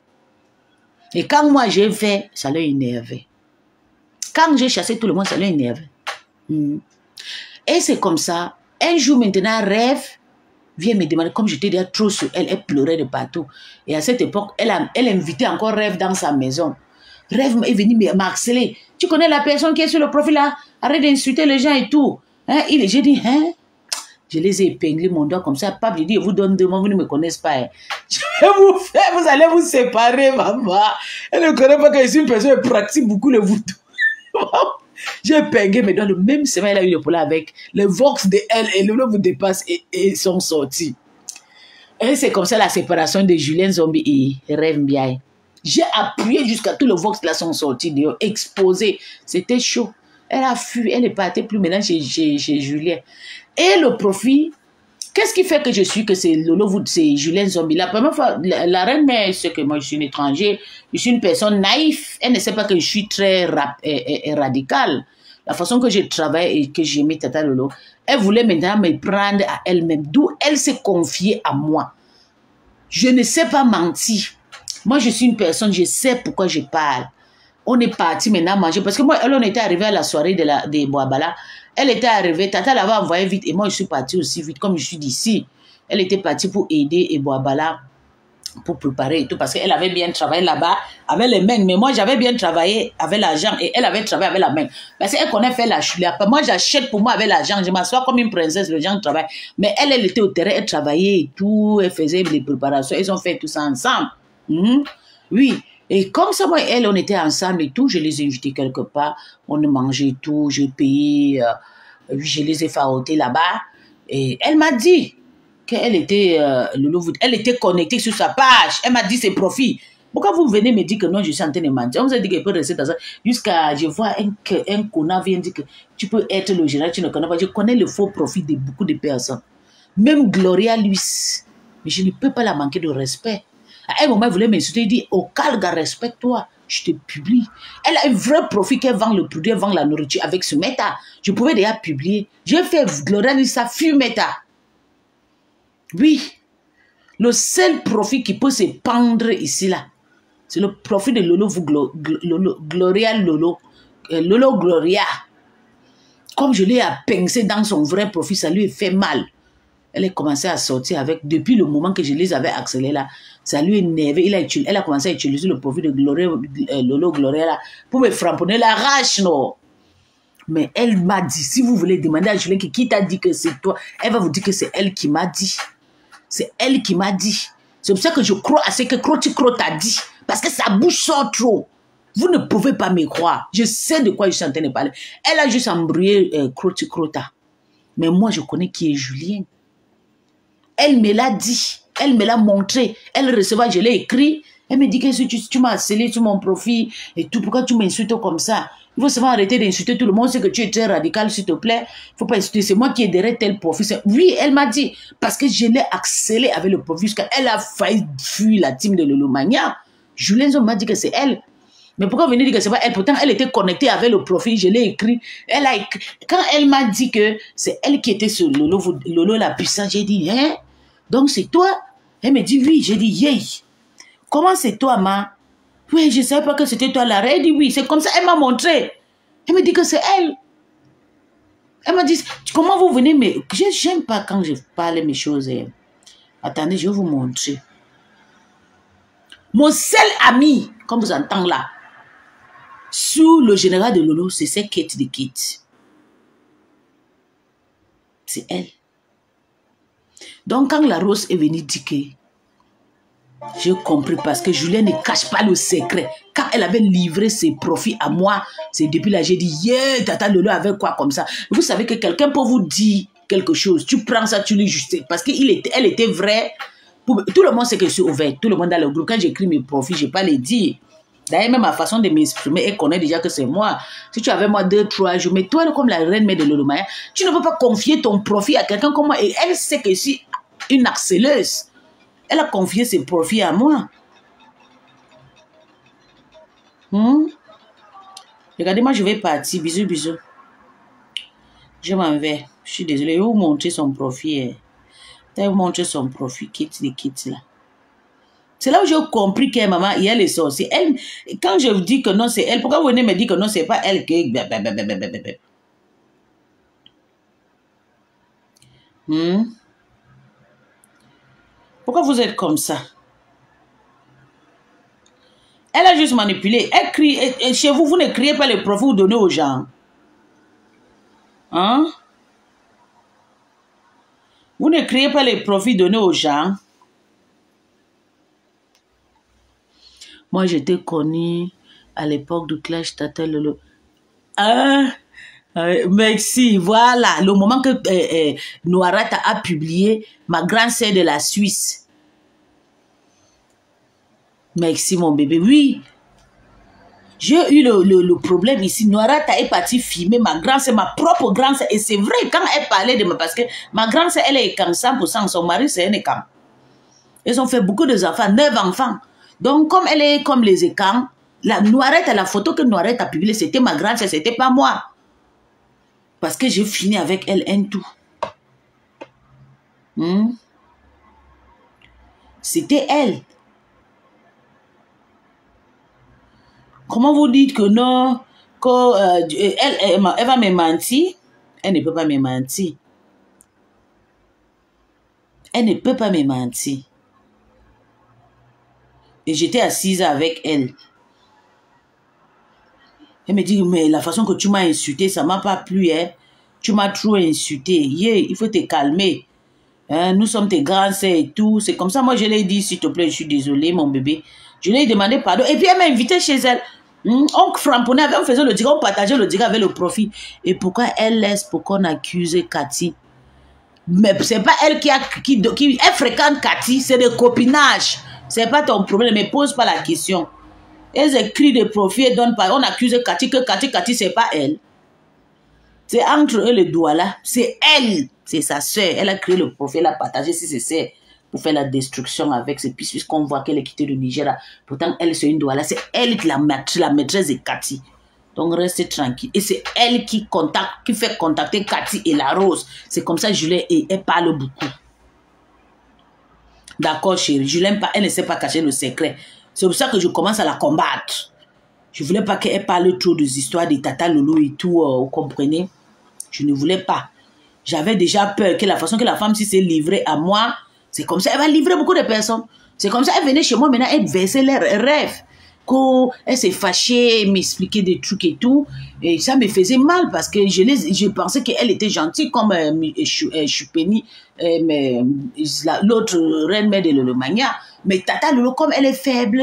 Et quand moi j'ai fait, ça l'a énervé. Quand j'ai chassé tout le monde, ça l'a énervé. Et c'est comme ça. Un jour maintenant, Rêve vient me demander, comme j'étais déjà trop sur elle, elle pleurait de partout. Et à cette époque, elle invitait encore Rêve dans sa maison. Rêve est venu m'harceler. Tu connais la personne qui est sur le profil là? Arrête d'insulter les gens et tout. Hein? J'ai dit, hein? Je les ai épinglés mon doigt comme ça. Pape, j'ai dit, je vous donne 2 mois, vous ne me connaissez pas. Hein. Je vais vous faire, vous allez vous séparer, maman. Elle ne connaît pas que je suis une personne qui pratique beaucoup le voodoo. J'ai épinglé mes doigts. Le même semaine, elle a eu le problème avec le Vox de elle et le vous dépasse et sont sortis. Et c'est comme ça la séparation de Julien Zombie et Rêve Mbiaye. J'ai appuyé jusqu'à tout le Vox là sont sortis dehors, exposés. C'était chaud. Elle a fui, elle est partie plus maintenant chez Julien. Et le profit, qu'est-ce qui fait que je suis que c'est Lolo, c'est Julien Zombie? La première fois, la reine mère sait que moi je suis un étranger, je suis une personne naïve. Elle ne sait pas que je suis très radicale. La façon que je travaille et que j'aimais Tata Lolo, elle voulait maintenant me prendre à elle-même. D'où elle s'est confiée à moi. Je ne sais pas mentir. Moi je suis une personne, je sais pourquoi je parle. On est parti maintenant manger. Parce que moi, on était arrivé à la soirée de Boabala. Elle était arrivée. Tata l'avait envoyé vite. Et moi, je suis partie aussi vite. Comme je suis d'ici. Elle était partie pour aider et Boabala pour préparer et tout. Parce qu'elle avait bien travaillé là-bas avec les mains. Mais moi, j'avais bien travaillé avec l'argent. Et elle avait travaillé avec la main. Parce qu'elle connaît faire la chula. Moi, j'achète pour moi avec l'argent. Je m'assois comme une princesse. Le gens travaillent. Mais elle était au terrain. Elle travaillait et tout. Elle faisait les préparations. Ils ont fait tout ça ensemble. Oui. Et comme ça, moi et elle, on était ensemble et tout, je les ai invités quelque part, on mangeait tout, j'ai payé, je les ai farotés là-bas. Et elle m'a dit qu'elle était, elle était connectée sur sa page. Elle m'a dit ses profits. Pourquoi vous venez me dire que non, je suis en train de mentir? On vous a dit qu'elle peut rester dans ça. Jusqu'à, je vois un connard vient dire que tu peux être le général, tu ne connais pas. Je connais le faux profit de beaucoup de personnes. Même Gloria Luis. Mais je ne peux pas la manquer de respect. À un moment, elle voulait m'insulter, il dit, oh, Kalga, respecte-toi, je te publie. Elle a un vrai profit qu'elle vend le produit, elle vend la nourriture avec ce Meta. Je pouvais déjà publier. J'ai fait Gloria Luis, ça fut Meta. Oui. Le seul profit qui peut se pendre ici, là, c'est le profit de Lolo Gloria Lolo. Lolo Gloria. Comme je l'ai pincé dans son vrai profit, ça lui fait mal. Elle a commencé à sortir avec, depuis le moment que je les avais accélérés là, ça lui énervé. Elle a commencé à utiliser le profit de Lolo Gloria là, pour me framponner la rage, non. Mais elle m'a dit, si vous voulez demander à Julien qui t'a dit que c'est toi, elle va vous dire que c'est elle qui m'a dit. C'est elle qui m'a dit. C'est pour ça que je crois à ce que Croti t'a dit. Parce que sa bouche sort trop. Vous ne pouvez pas me croire. Je sais de quoi je suis en train de parler. Elle a juste embrouillé Croti. Mais moi, je connais qui est Julien. Elle me l'a dit. Elle me l'a montré. Elle recevait, je l'ai écrit. Elle me dit que si tu m'as scellé sur mon profil et tout, pourquoi tu m'insultes comme ça? Il faut seulement arrêter d'insulter tout le monde. C'est que tu es très radical, s'il te plaît. Il ne faut pas insulter. C'est moi qui ai derrière tel profil. Oui, elle m'a dit. Parce que je l'ai accéléré avec le profil. Elle a failli fuir la team de Lolomania. Julien m'a dit que c'est elle. Mais pourquoi venir dire que c'est pas elle? Pourtant, elle était connectée avec le profil. Je l'ai écrit. Elle a écrit. Quand elle m'a dit que c'est elle qui était sur Lolo la puissance, j'ai dit, hein? Donc c'est toi? Elle me dit oui. J'ai dit, yeah. Comment c'est toi, ma? Oui, je ne savais pas que c'était toi la reine. Elle dit oui, c'est comme ça. Elle m'a montré. Elle me dit que c'est elle. Elle m'a dit, comment vous venez, mais j'aime pas quand je parle mes choses. Attendez, je vais vous montrer. Mon seul ami, comme vous entendez là, sous le général de Lolo, c'est Kate de Kate. C'est elle. Donc quand la Rose est venue dire que j'ai compris parce que Julien ne cache pas le secret. Quand elle avait livré ses profits à moi, c'est depuis là j'ai dit, yeah, Tata Lolo avait quoi comme ça. Vous savez que quelqu'un peut vous dire quelque chose. Tu prends ça, tu lui justifies. Parce qu'elle était vraie. Tout le monde sait que je suis ouvert. Tout le monde dans le groupe. Quand j'écris mes profits, je ne vais pas les dire. D'ailleurs, même ma façon de m'exprimer, elle connaît déjà que c'est moi. Si tu avais moi 2-3 jours, mais toi, comme la reine mère de Lolomaya, tu ne peux pas confier ton profit à quelqu'un comme moi. Et elle sait que je suis une accéléreuse. Elle a confié ses profits à moi. Regardez, moi, je vais partir. Bisous, bisous. Je m'en vais. Je suis désolée. Je vais vous montrer son profit. Je vais vous montrer son profit. Quitte les quittes là. C'est là où j'ai compris que maman, il y a les sorciers. Elle, quand je vous dis que non, c'est elle, pourquoi vous venez me dire que non, c'est pas elle qui... Pourquoi vous êtes comme ça? Elle a juste manipulé. Elle crie. Et chez vous, vous ne criez pas les profits, vous donnez aux gens. Hein? Vous ne criez pas les profits donnés aux gens. Moi, j'étais connue à l'époque du Clash Tata Lolo. Merci. Voilà. Le moment que Noirata a publié ma grande sœur de la Suisse. Merci, mon bébé. Oui. J'ai eu le problème ici. Noirata est partie filmer ma grande sœur, ma propre grande sœur. Et c'est vrai, quand elle parlait de moi, parce que ma grande sœur, elle est comme 100%. Son mari, c'est un écam. Ils ont fait beaucoup d'enfants, 9 enfants. Donc, comme elle est comme les écans, la Noirette, la photo que Noirette a publiée, c'était ma grande sœur, c'était pas moi. Parce que j'ai fini avec elle un tout. C'était elle. Comment vous dites que non, elle va me mentir? Elle ne peut pas me mentir. Elle ne peut pas me mentir. Et j'étais assise avec elle. Elle me dit, mais la façon que tu m'as insulté, ça ne m'a pas plu. Hein? Tu m'as trop insulté. Yeah, il faut te calmer. Hein? Nous sommes tes grands sœurs et tout. C'est comme ça, moi je l'ai dit, s'il te plaît, je suis désolée, mon bébé. Je lui ai demandé pardon. Et puis elle m'a invité chez elle. On framponnait, on faisait le diga, on partageait le diga avec le profit. Et pourquoi elle laisse pour qu'on accuse Cathy? Mais c'est pas elle qui elle fréquente Cathy, c'est des copinages. C'est pas ton problème, mais pose pas la question. Elles écrivent des profits et donnent pas. On accuse Cathy que Cathy, c'est pas elle. C'est entre eux les doigts là. C'est elle. C'est sa soeur. Elle a créé le profit, elle a partagé si c'est pour faire la destruction avec ses pistes, puisqu'on voit qu'elle est quittée le Nigeria. Pourtant, elle, c'est une doigt là. C'est elle qui la maîtresse de Cathy. Donc, restez tranquille. Et c'est elle qui fait contacter Cathy et la Rose. C'est comme ça, Julien, et elle parle beaucoup. D'accord, chérie, je l'aime pas, elle ne sait pas cacher le secret. C'est pour ça que je commence à la combattre. Je ne voulais pas qu'elle parle trop des histoires de Tata Lolo et tout, vous comprenez? Je ne voulais pas. J'avais déjà peur que la façon que la femme si s'est livrée à moi, c'est comme ça, elle va livrer beaucoup de personnes. C'est comme ça, elle venait chez moi, maintenant, elle versait leurs rêves. Elle s'est fâchée, m'expliquait des trucs et tout. Et ça me faisait mal parce que je pensais qu'elle était gentille comme Choupeni, l'autre reine-mère de Lolomania. Mais Tata Lolo, comme elle est faible,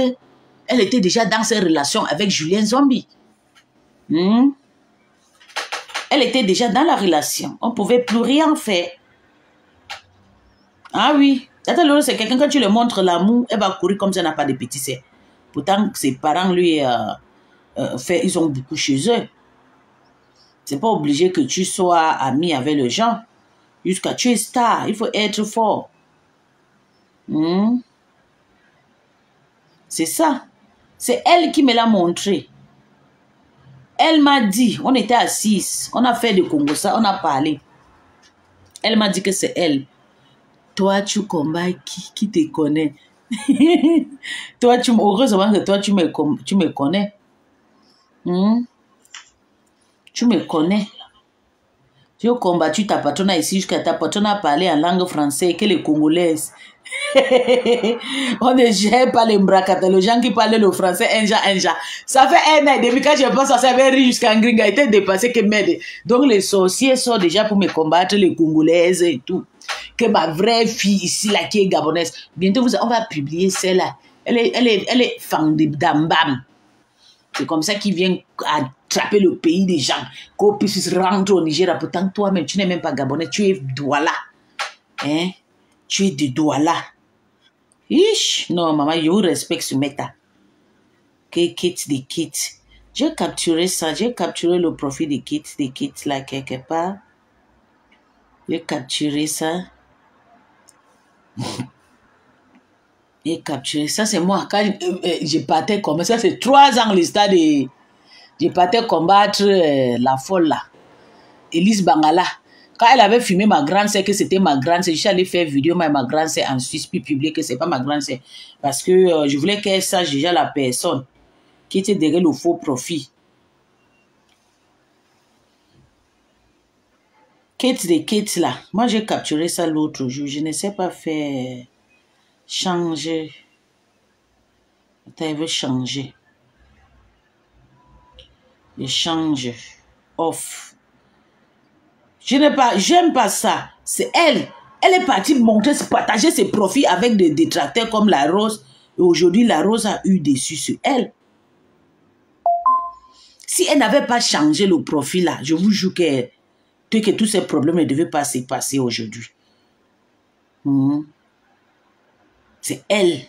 elle était déjà dans ses relations avec Julien Zombie. Elle était déjà dans la relation. On ne pouvait plus rien faire. Ah oui. Tata Lolo, c'est quelqu'un, quand tu lui montres l'amour, elle va courir comme si elle n'a pas de petits sœurs. Pourtant, ses parents lui ils ont beaucoup chez eux. C'est pas obligé que tu sois ami avec les gens. Jusqu'à tu es star, il faut être fort. C'est ça. C'est elle qui me l'a montré. Elle m'a dit, on était assises, on a fait de Congo ça, on a parlé. Elle m'a dit que c'est elle. Toi, tu combats qui te connaît. Toi, heureusement que toi, tu me connais. Tu me connais. Tu as combattu ta patronne ici jusqu'à ta patronne a parlé en langue française que les Congolaises. On ne gère pas les mbracata, les gens qui parlent le français, un genre. Ça fait un an et demi quand je pense à ça, avait jusqu'à Ngringa, a été dépassé que m'aide. Donc les sorciers sont déjà pour me combattre, les Congolaises et tout. Que ma vraie fille ici, là, qui est gabonaise, bientôt on va publier celle-là. Elle est fan de Dambam. C'est comme ça qu'ils viennent attraper le pays des gens, qu'on puisse rentrer au Nigeria. Pourtant, toi-même, tu n'es même pas gabonais, tu es Douala. Hein? Tu es de Douala. Ish! Non, maman, je vous respecte ce méta. Que Kate des Kate. J'ai capturé ça, j'ai capturé le profil de Kate là, quelque part. J'ai capturé ça. J'ai capturé ça, c'est moi. Quand je partais comme ça, c'est 3 ans l'histoire de... Je partais combattre la folle là. Elise Bangala. Quand elle avait filmé ma grande sœur, que c'était ma grande sœur, je suis allée faire vidéo avec ma grande sœur en Suisse, puis publier que c'est pas ma grande sœur. Parce que je voulais qu'elle sache déjà la personne qui était derrière le faux profit. Kate de Kate là. Moi j'ai capturé ça l'autre jour. Je ne sais pas faire changer. Attends, elle veut changer. Je change. Off. J'aime pas ça. C'est elle. Elle est partie montrer, partager ses profits avec des détracteurs comme la Rose. Et aujourd'hui, la Rose a eu dessus sur elle. Si elle n'avait pas changé le profil là, je vous jure que tous ces problèmes ne devaient pas se passer aujourd'hui. C'est elle.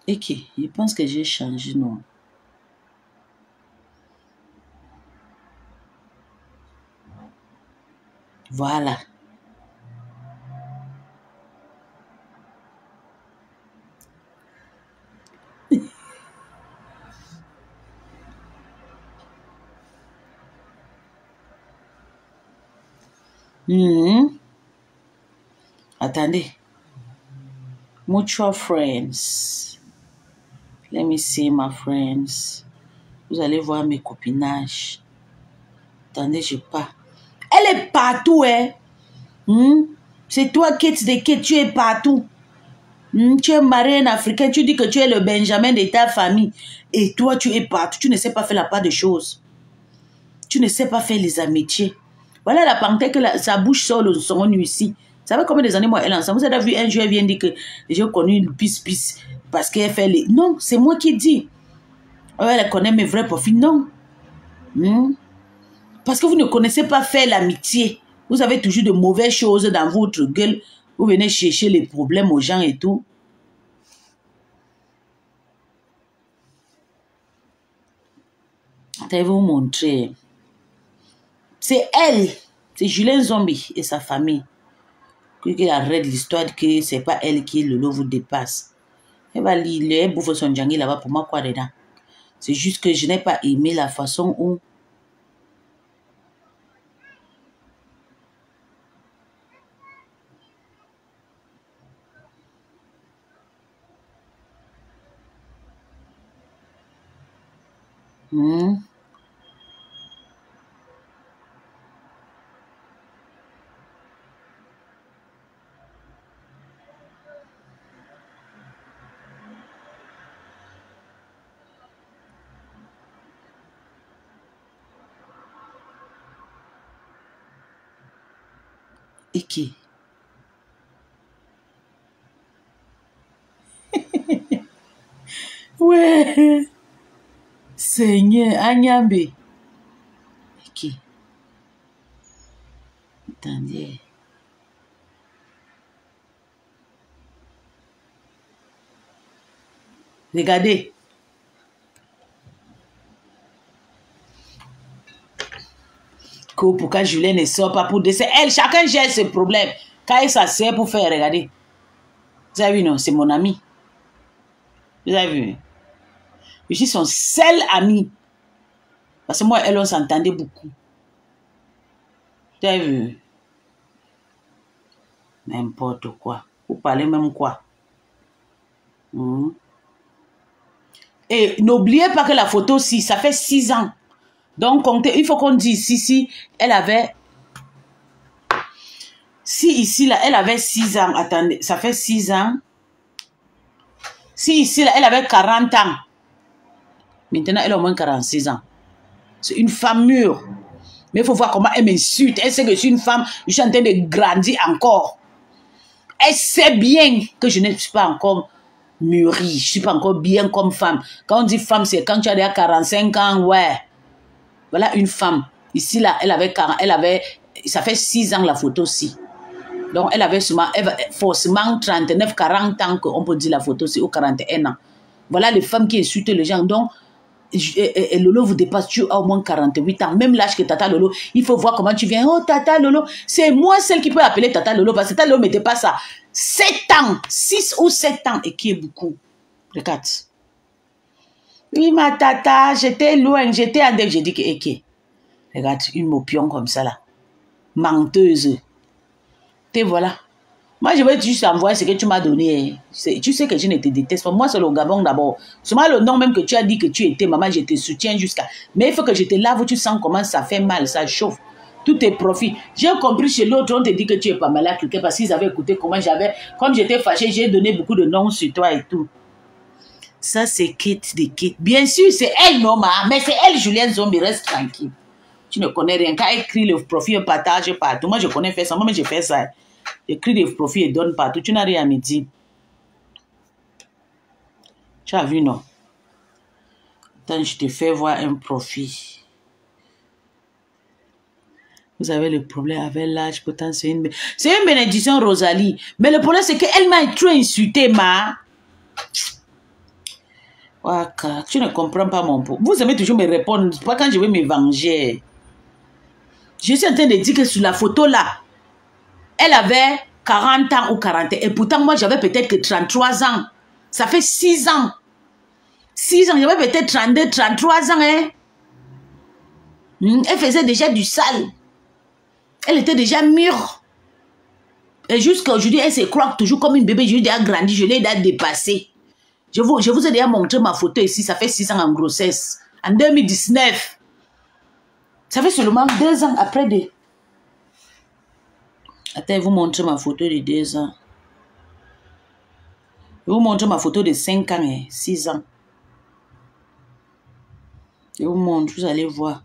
Ok, je pense que j'ai changé, non. Voilà. Attendez. Mutual friends. Let me see my friends. Vous allez voir mes copinages. Attendez, je pars. Elle est partout, hein. C'est toi, Kate de Kate, tu es partout. Tu es marié en africain, tu dis que tu es le Benjamin de ta famille. Et toi, tu es partout. Tu ne sais pas faire la part des choses. Tu ne sais pas faire les amitiés. Voilà la panthère que sa bouche sort le son ici. Vous savez combien des années moi elle est ensemble? Vous avez vu un jour, elle vient dire que j'ai connu une pisse parce qu'elle fait les... Non, c'est moi qui dis. Elle connaît mes vrais profils. Non. Parce que vous ne connaissez pas faire l'amitié. Vous avez toujours de mauvaises choses dans votre gueule. Vous venez chercher les problèmes aux gens et tout. Je vais vous montrer. C'est elle. C'est Julien Zombie et sa famille. qu'il arrête l'histoire que c'est pas elle qui Lolo vous dépasse. Elle va lire, elle bouffe son djangui là-bas pour moi quoi dedans. C'est juste que je n'ai pas aimé la façon où et qui ouais Seigneur Agnambe et qui attendez regardez pourquoi Julien ne sort pas pour décès. Elle, chacun gère ses problèmes. Quand elle s'assied pour faire, regardez. Vous avez vu, non? C'est mon ami. Vous avez vu? Je suis son seul ami. Parce que moi, elle, on s'entendait beaucoup. Vous avez vu? N'importe quoi. Vous parlez même quoi? Et n'oubliez pas que la photo, si, ça fait 6 ans. Donc, il faut qu'on dise si elle avait... Si ici, là, elle avait 6 ans, attendez, ça fait 6 ans. Si ici, là, elle avait 40 ans. Maintenant, elle a au moins 46 ans. C'est une femme mûre. Mais il faut voir comment elle m'insulte. Elle sait que je suis une femme, je suis en train de grandir encore. Elle sait bien que je ne suis pas encore mûrie. Je ne suis pas encore bien comme femme. Quand on dit femme, c'est quand tu as déjà 45 ans, ouais. Voilà une femme. Ici, là, elle avait, ça fait 6 ans la photo-ci. Donc, elle avait forcément 39, 40 ans qu'on peut dire la photo-ci, ou 41 ans. Voilà les femmes qui insultent les gens. Donc, Lolo vous dépasse, tu as au moins 48 ans. Même l'âge que Tata Lolo, il faut voir comment tu viens. Oh, Tata Lolo, c'est moi celle qui peut appeler Tata Lolo, parce que Tata Lolo me dépasse à 7 ans, 6 ou 7 ans, et qui est beaucoup. Regarde. Oui, ma tata, j'étais loin, j'étais en j'ai dit que, ok. Regarde, une mopion comme ça, là. Menteuse. Et voilà. Moi, je vais juste envoyer ce que tu m'as donné. Tu sais que je ne te déteste pas. Moi, c'est le Gabon d'abord. Seulement le nom même que tu as dit que tu étais, maman, je te soutiens jusqu'à... Mais il faut que je te lave, tu sens comment ça fait mal, ça chauffe. Tout est profit. J'ai compris chez l'autre, on te dit que tu es pas malade, parce qu'ils avaient écouté comment j'avais... Comme j'étais fâchée, j'ai donné beaucoup de noms sur toi et tout. Ça, c'est Kate de Kate. Bien sûr, c'est elle, non, mais c'est elle, Julienne Zombie, reste tranquille. Tu ne connais rien. Quand elle écrit le profil, elle partage partout. Moi, je connais faire ça. Moi, j'ai fait ça. J'écris des profils et donne partout. Tu n'as rien à me dire. Tu as vu, non? Attends, je te fais voir un profil. Vous avez le problème avec l'âge. Pourtant, c'est une bénédiction, Rosalie. Mais le problème, c'est qu'elle m'a trop insulté, ma. Waka, tu ne comprends pas mon pot. Vous aimez toujours me répondre. Pas quand je vais me venger. Je suis en train de dire que sur la photo là, elle avait 40 ans ou 40 ans. Et pourtant, moi, j'avais peut-être que 33 ans. Ça fait 6 ans. 6 ans, j'avais peut-être 32, 33 ans. Hein? Elle faisait déjà du sale. Elle était déjà mûre. Et jusqu'à aujourd'hui, elle se croit toujours comme une bébé. Je l'ai déjà grandi, je l'ai déjà dépassé. Je vous ai déjà montré ma photo ici. Ça fait 6 ans en grossesse. En 2019. Ça fait seulement 2 ans après de... Attends, je vous montre ma photo de 2 ans. Je vous montre ma photo de 5 ans et 6 ans. Je vous montre, vous allez voir.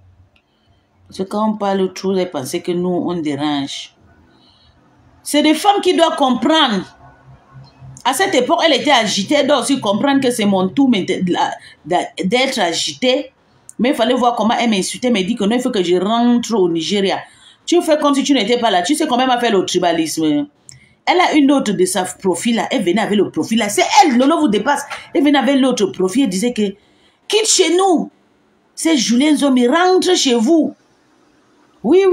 Parce que quand on parle trop, vous pensez que nous, on dérange. C'est des femmes qui doivent comprendre. À cette époque, elle était agitée. Elle doit aussi comprendre que c'est mon tour d'être agitée. Mais il fallait voir comment elle m'insultait. Elle m'a dit que non, il faut que je rentre au Nigeria. Tu fais comme si tu n'étais pas là. Tu sais comment elle m'a fait le tribalisme. Elle a une autre de sa profil là. Elle venait avec le profil là. C'est elle, Lolo vous dépasse. Elle venait avec l'autre profil. Elle disait que quitte chez nous. C'est Julien Zombie. Rentre chez vous. Oui.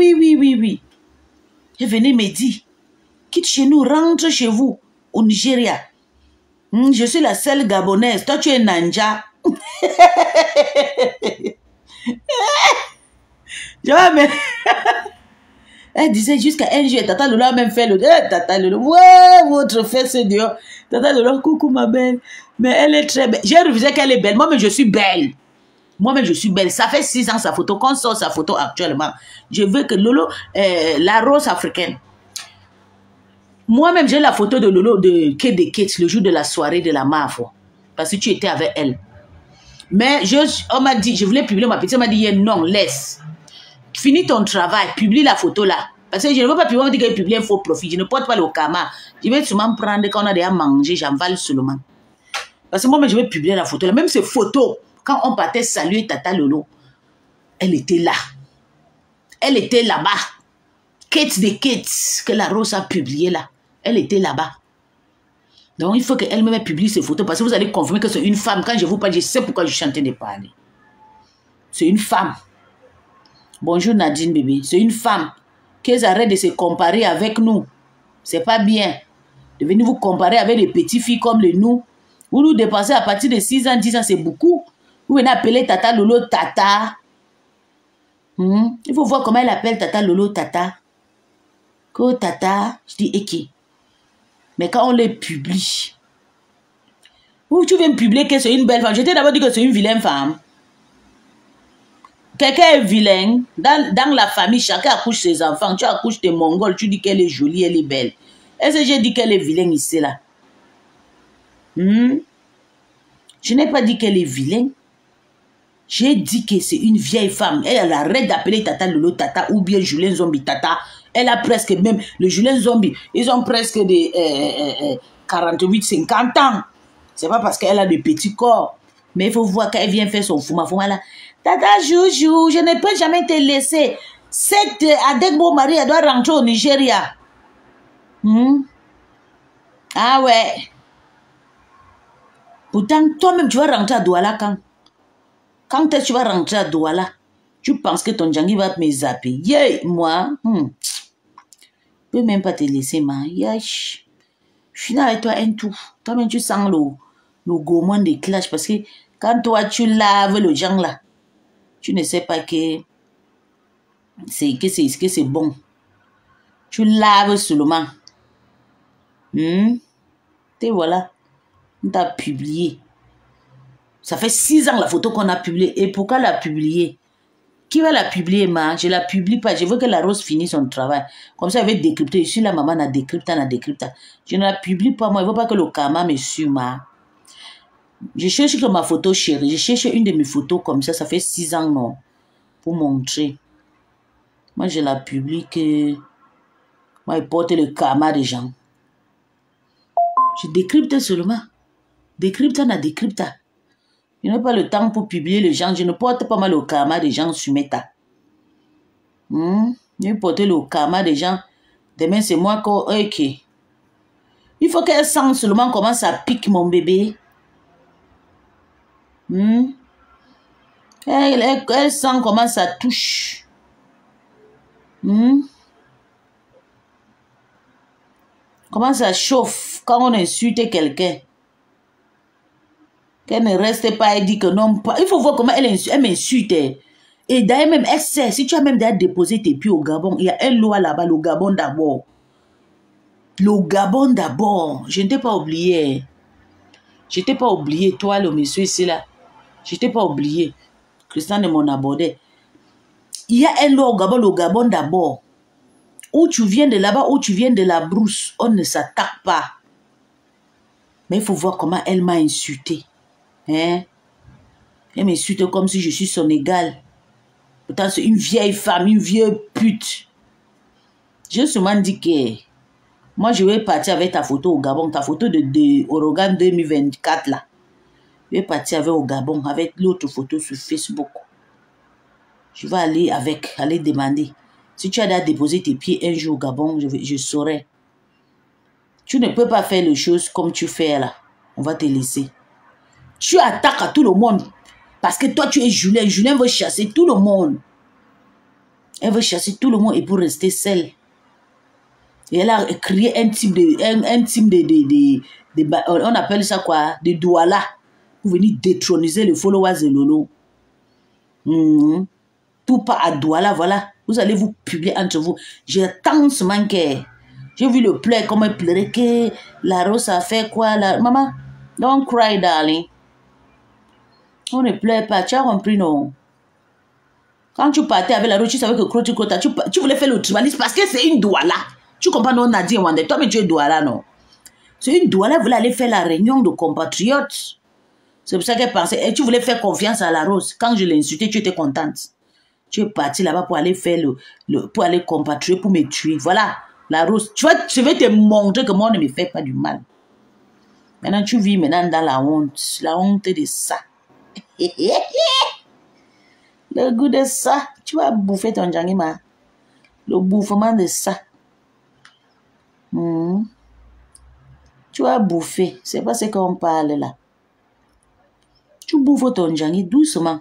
Elle venait me dire quitte chez nous, rentre chez vous, au Nigeria. Je suis la seule Gabonaise. Toi, tu es Nanja. Mais... Elle disait jusqu'à un jour, Tata Lolo a même fait le... Tata Lolo, ouais, votre fesse dehors. Tata Lolo, coucou ma belle. Mais elle est très belle. J'ai refusé qu'elle est belle. Moi-même, je suis belle. Moi-même, je suis belle. Ça fait 6 ans sa photo. Quand on sort sa photo actuellement, je veux que Lolo, la rose africaine. Moi-même, j'ai la photo de Lolo de Kate de Kate le jour de la soirée de la MAF. Parce que tu étais avec elle. Mais on m'a dit, je voulais publier ma petite. On m'a dit, non, laisse. Finis ton travail, publie la photo là. Parce que je ne veux pas publier, on dit qu'elle publie un faux profil. Je ne porte pas le karma. Je vais seulement prendre quand on a déjà mangé, j'envale seulement. Parce que moi, je vais publier la photo là. Même ces photos, quand on partait saluer Tata Lolo, elle était là. Elle était là-bas. Kate de Kate, que la Rose a publié là. Elle était là-bas. Donc, il faut qu'elle-même publie ces photos parce que vous allez confirmer que c'est une femme. Quand je vous parle, je sais pourquoi je suis en train de parler. C'est une femme. Bonjour Nadine, bébé. C'est une femme. Qu'elles arrêtent de se comparer avec nous. C'est pas bien. De venir vous comparer avec des petites filles comme les nous. Vous nous dépassez à partir de 6 ans, 10 ans, c'est beaucoup. Vous venez appeler Tata Lolo Tata. Il faut voir comment elle appelle Tata Lolo Tata. Que Tata, je dis Eki. Mais quand on les publie, ou tu viens me publier que c'est une belle femme. Je t'ai d'abord dit que c'est une vilaine femme. Quelqu'un est vilain. Dans la famille, chacun accouche ses enfants. Tu accouches tes Mongols, tu dis qu'elle est jolie, elle est belle. Est-ce que j'ai dit qu'elle est vilaine ici, là? Je n'ai pas dit qu'elle est vilaine. J'ai dit que c'est une vieille femme. Elle arrête d'appeler Tata Lolo Tata ou bien Julien Zombie Tata. Elle a presque même... Le Julien Zombie, ils ont presque des 48-50 ans. C'est pas parce qu'elle a des petits corps. Mais il faut voir qu'elle vient faire son fouma là. Tata Joujou, je ne peux jamais te laisser. Cette Adegbo Marie, elle doit rentrer au Nigeria. Ah ouais. Pourtant, toi-même, tu vas rentrer à Douala quand? Quand est-ce que tu vas rentrer à Douala? Tu penses que ton Djangi va me zapper? Yeah, moi, je peux même pas te laisser, ma. Yash. Je suis là avec toi un tout. Toi-même, tu sens le gourmand des clashs parce que quand toi, tu laves le Djang là, tu ne sais pas que c'est bon. Tu laves seulement. Et voilà. On t'a publié. Ça fait 6 ans la photo qu'on a publiée. Et pourquoi la publier? Qui va la publier, ma? Je la publie pas. Je veux que la Rose finisse son travail. Comme ça, elle va décrypter. Je suis la maman, n'a décrypté. Je ne la publie pas, moi. Je ne veux pas que le karma me suive, ma. Je cherche que ma photo chérie. Je cherche une de mes photos comme ça. Ça fait 6 ans, non? Pour montrer. Moi, je la publie que... Moi, je porte le karma des gens. Je décrypte seulement. Décrypte. Je n'ai pas le temps pour publier les gens. Je ne porte pas mal le karma des gens sur Meta. Je porte le karma des gens. Demain, c'est moi qui... Ok. Il faut qu'elle sente seulement comment ça pique mon bébé. Elle sent comment ça touche. Comment ça chauffe quand on insulte quelqu'un. Qu'elle ne reste pas et dit que non. Il faut voir comment elle m'insulte. Et d'ailleurs même, elle sait, si tu as même déjà déposé tes pieds au Gabon, il y a un loi là-bas, le Gabon d'abord. Le Gabon d'abord. Je ne t'ai pas oublié. Je ne t'ai pas oublié, toi, le monsieur ici là. Je ne t'ai pas oublié. Christian de mon abordé. Il y a un loi au Gabon, le Gabon d'abord. Où tu viens de là-bas, où tu viens de la brousse, on ne s'attaque pas. Mais il faut voir comment elle m'a insulté. Elle m'insulte comme si je suis son égal. Pourtant, c'est une vieille femme, une vieille pute. J'ai seulement dit que moi, je vais partir avec ta photo au Gabon, ta photo de Orogan 2024 là. Je vais partir avec au Gabon, avec l'autre photo sur Facebook. Je vais aller demander. Si tu as déjà déposé tes pieds un jour au Gabon, je saurai. Tu ne peux pas faire les choses comme tu fais là. On va te laisser. Tu attaques à tout le monde. Parce que toi, tu es Julien. Julien veut chasser tout le monde. Elle veut chasser tout le monde et pour rester seule. Et elle a créé un type on appelle ça quoi? De douala. Pour venir détroniser les followers de Lolo. Tout pas à douala, voilà. Vous allez vous publier entre vous. J'ai tant ce manqué. J'ai vu le pleur, comment il pleurait, que la Rose a fait quoi, la... Maman, don't cry, darling. On ne pleure pas, tu as compris, non? Quand tu partais avec la Rose, tu savais que tu voulais faire le tribalisme parce que c'est une douala. Tu comprends, non, Nadia Wande? Toi, mais tu es douala, non? C'est une douala, elle voulait aller faire la réunion de compatriotes. C'est pour ça qu'elle pensait, et tu voulais faire confiance à la Rose. Quand je l'ai insultée, tu étais contente. Tu es partie là-bas pour aller faire pour aller compatrioter, pour me tuer. Voilà, la Rose. Tu vois, je vais te montrer que moi, on ne me fait pas du mal. Maintenant, tu vis maintenant dans la honte de ça. Le goût de ça. Tu vas bouffer ton djangima. Le bouffement de ça. Tu vas bouffer. C'est pas ce qu'on parle là. Tu bouffes ton djangi doucement.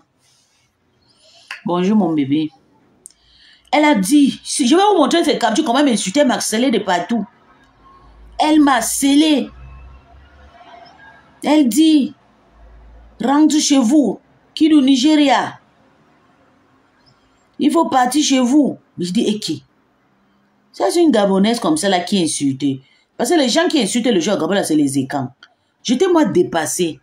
Bonjour mon bébé. Elle a dit, si je vais vous montrer ces captures, comment m'insulter, m'harceler de partout. Elle m'a scellé. Elle dit, rentre chez vous, qui du Nigeria. Il faut partir chez vous. Mais je dis, et qui? Ça, c'est une Gabonaise comme ça là qui insulte. Parce que les gens qui insultent le jeu au Gabon, c'est les écans. J'étais moi dépassée.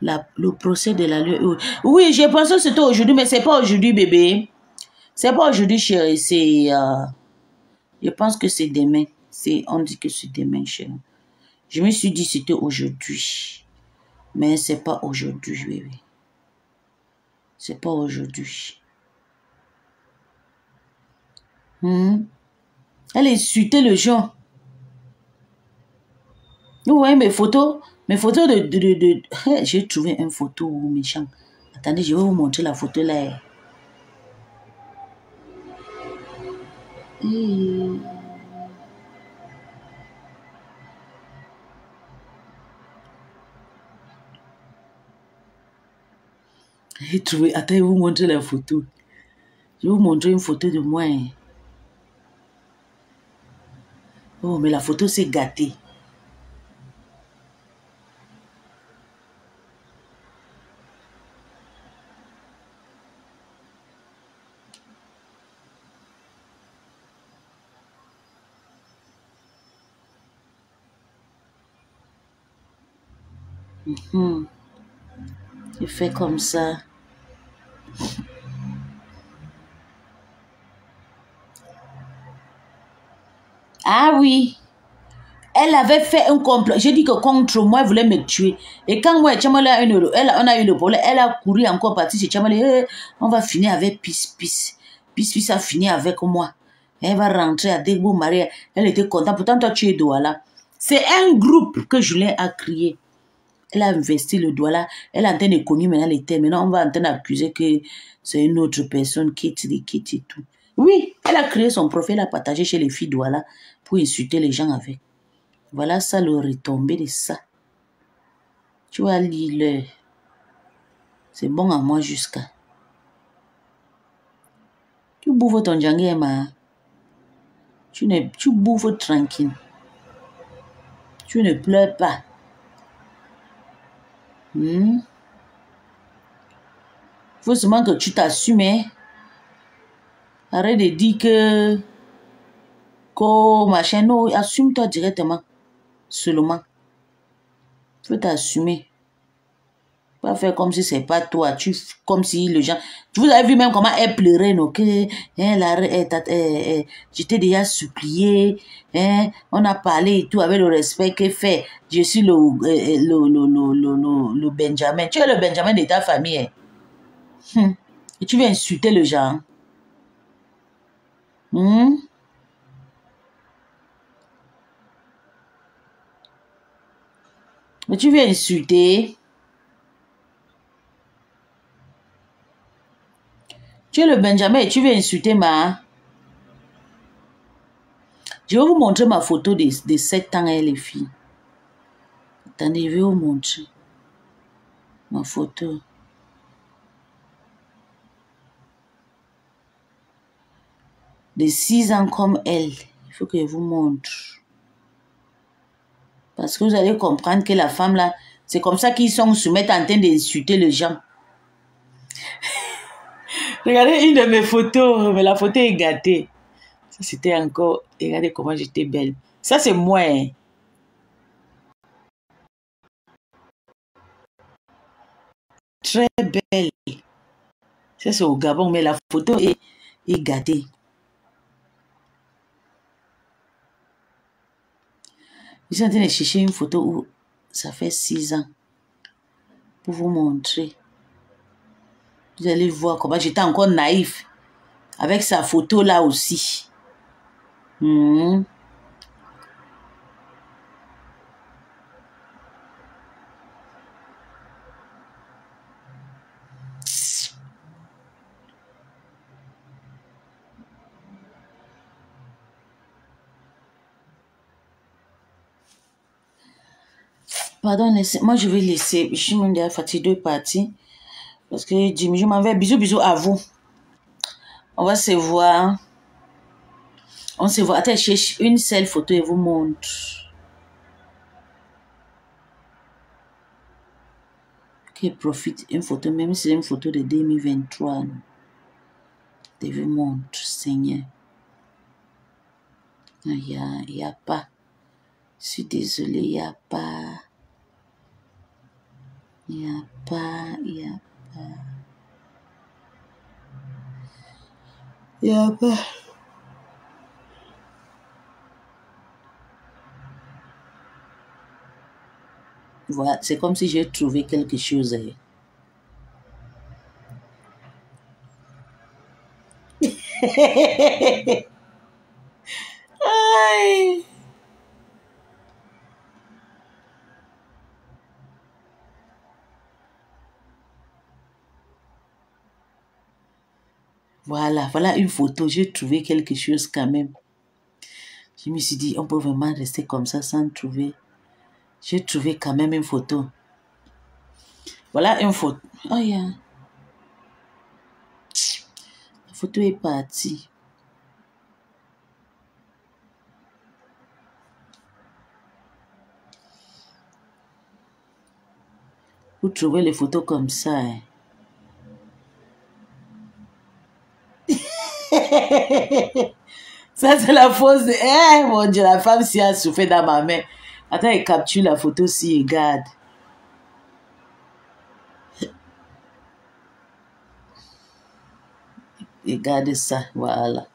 Le procès de la loi. Oui, j'ai pensé que c'était aujourd'hui, mais c'est pas aujourd'hui, bébé. C'est pas aujourd'hui, chérie. C'est. Je pense que c'est demain. On dit que c'est demain, chérie. Je me suis dit que c'était aujourd'hui. Mais c'est pas aujourd'hui, bébé. C'est pas aujourd'hui. Elle insultait le gens. Vous voyez mes photos de... J'ai trouvé une photo méchant. Attendez, je vais vous montrer la photo là. J'ai trouvé... Attends, je vais vous montrer la photo. Je vais vous montrer une photo de moi. Oh, mais la photo s'est gâtée. Je fais comme ça. Ah oui. Elle avait fait un complot. J'ai dit que contre moi, elle voulait me tuer. Et quand moi et Tchamale on a eu le problème, elle a couru encore partie chez Tchamale. On va finir avec Peace. Peace a fini avec moi. Elle va rentrer à Degbo Maria. Elle était contente. Pourtant, toi, tu es Douala. C'est un groupe que Julien a créé. Elle a investi le Douala. Elle est en train de connaître maintenant les termes. Maintenant, on va en train d'accuser que c'est une autre personne qui est tout. Oui, elle a créé son profil, elle a partagé chez les filles Douala pour insulter les gens avec. Voilà ça, le retombé de ça. Tu vas lire. C'est bon à moi jusqu'à. Tu bouffes ton djangé, ma. Tu bouffes tranquille. Tu ne pleures pas. Faut seulement que tu t'assumes. Hein? Arrête de dire que machin, non, assume-toi directement. Seulement. Faut t'assumer. Pas faire comme si c'est pas toi. Comme si les gens... Vous avez vu même comment elle pleurait, non? Que, j'étais déjà supplié. On a parlé et tout avec le respect qu'elle fait. Je suis le Benjamin. Tu es le Benjamin de ta famille. Et tu viens insulter le genre. Mais tu viens insulter. Tu es le Benjamin et tu viens insulter ma. Je vais vous montrer ma photo de 7 ans et les filles. Attendez, je vais vous montrer ma photo. De 6 ans comme elle. faut que je vous montre. Parce que vous allez comprendre que la femme là, c'est comme ça qu'ils sont se mettent en train d'insulter les gens. Regardez une de mes photos, mais la photo est gâtée. Ça c'était encore, regardez comment j'étais belle. Ça c'est moi. Hein. Très belle. Ça c'est au Gabon, mais la photo est gâtée. Je suis en train de chercher une photo où ça fait 6 ans. Pour vous montrer. Vous allez voir comment j'étais encore naïf. Avec sa photo là aussi. Pardon, moi je vais laisser. Je suis même déjà fatiguée de partir. Parce que Jimmy, je m'en vais. Bisous à vous. On va se voir. On se voit. Attends, je cherche une seule photo et vous montre. Ok, profite. Une photo, même si c'est une photo de 2023. Je vous montre, Seigneur. Il n'y a pas. Je suis désolée, il n'y a pas. Il n'y a pas. Il n'y a pas. Voilà, c'est comme si j'ai trouvé quelque chose. Aïe. Voilà une photo. J'ai trouvé quelque chose quand même. Je me suis dit, on peut vraiment rester comme ça sans trouver. J'ai trouvé quand même une photo. Voilà une photo. Oh yeah. La photo est partie. Vous trouvez les photos comme ça. Hein? Ça, c'est la fausse. Eh, mon Dieu, la femme s'y a souffert dans ma main. Attends, elle capture la photo si elle garde. Regardez ça, voilà.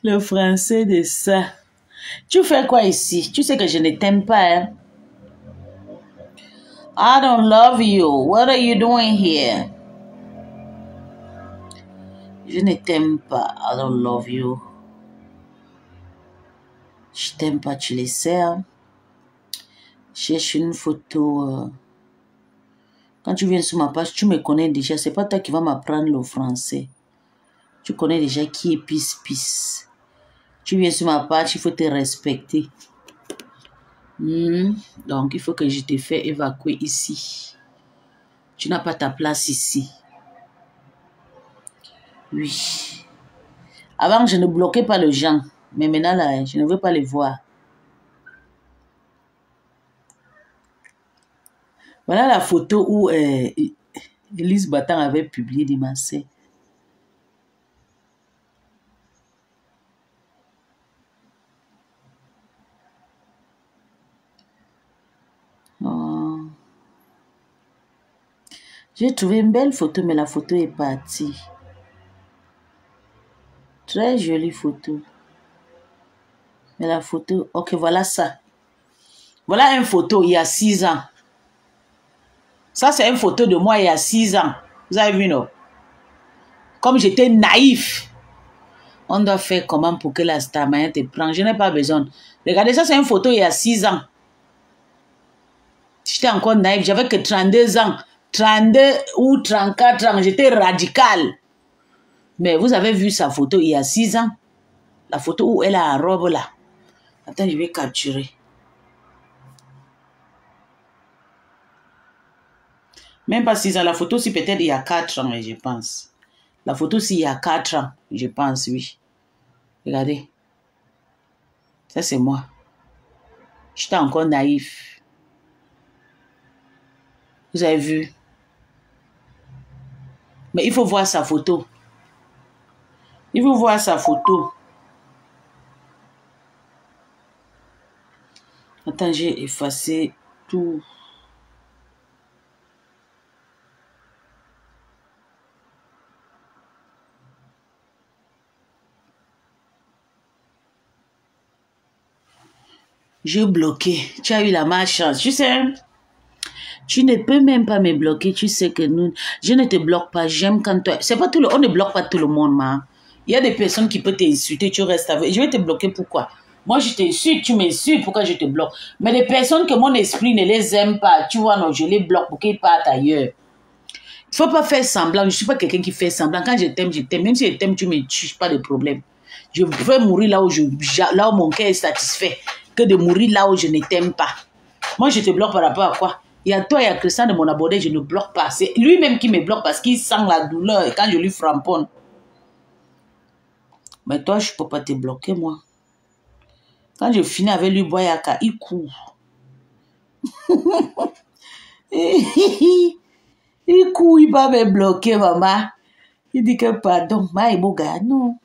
Le français de ça. Tu fais quoi ici? Tu sais que je ne t'aime pas, hein? I don't love you. What are you doing here? Je ne t'aime pas. I don't love you. Je t'aime pas, tu le sais. Hein? Cherche une photo. Quand tu viens sur ma page, tu me connais déjà. C'est pas toi qui vas m'apprendre le français. Tu connais déjà qui est pisse. Tu viens sur ma page, il faut te respecter. Donc, il faut que je te fasse évacuer ici. Tu n'as pas ta place ici. Oui. Avant, je ne bloquais pas les gens. Mais maintenant, là, je ne veux pas les voir. Voilà la photo où Elise Batan avait publié des massés. Oh. J'ai trouvé une belle photo, mais la photo est partie. Très jolie photo. Mais la photo... Ok, voilà ça. Voilà une photo il y a 6 ans. Ça, c'est une photo de moi il y a 6 ans. Vous avez vu, non? Comme j'étais naïf. On doit faire comment pour que la starmania te prenne. Je n'ai pas besoin. Regardez, ça, c'est une photo il y a 6 ans. J'étais encore naïf. J'avais que 32 ans. 32 ou 34 ans. J'étais radical. Mais vous avez vu sa photo il y a 6 ans. La photo où elle a la robe là. Attends, je vais capturer. Même pas 6 ans. La photo, si peut-être il y a 4 ans, je pense. La photo, s'il y a 4 ans, je pense, oui. Regardez. Ça, c'est moi. J'étais encore naïf. Vous avez vu? Mais il faut voir sa photo. Il faut voir sa photo. Attends, j'ai effacé tout. J'ai bloqué. Tu as eu la malchance. Tu sais, tu ne peux même pas me bloquer. Tu sais que nous, je ne te bloque pas. J'aime quand toi. C'est pas tout le. On ne bloque pas tout le monde, ma. Il y a des personnes qui peuvent t'insulter. Tu restes avec. Je vais te bloquer pourquoi? Moi, je t'insulte, tu m'insultes. Pourquoi je te bloque? Mais les personnes que mon esprit ne les aime pas, tu vois, non, je les bloque pour qu'ils partent ailleurs. Il ne faut pas faire semblant. Je ne suis pas quelqu'un qui fait semblant. Quand je t'aime, je t'aime. Même si je t'aime, tu ne me tues, pas de problème. Je veux mourir là où mon cœur est satisfait que de mourir là où je ne t'aime pas. Moi, je te bloque par rapport à quoi? Il y a toi, il y a Christian de mon abordé, je ne bloque pas. C'est lui-même qui me bloque parce qu'il sent la douleur et quand je lui framponne. Mais toi, je ne peux pas te bloquer, moi. Quand je finis avec lui, Boyaka, il court. Il court, il va me bloquer, maman. Il dit que pardon, Maïboga, non.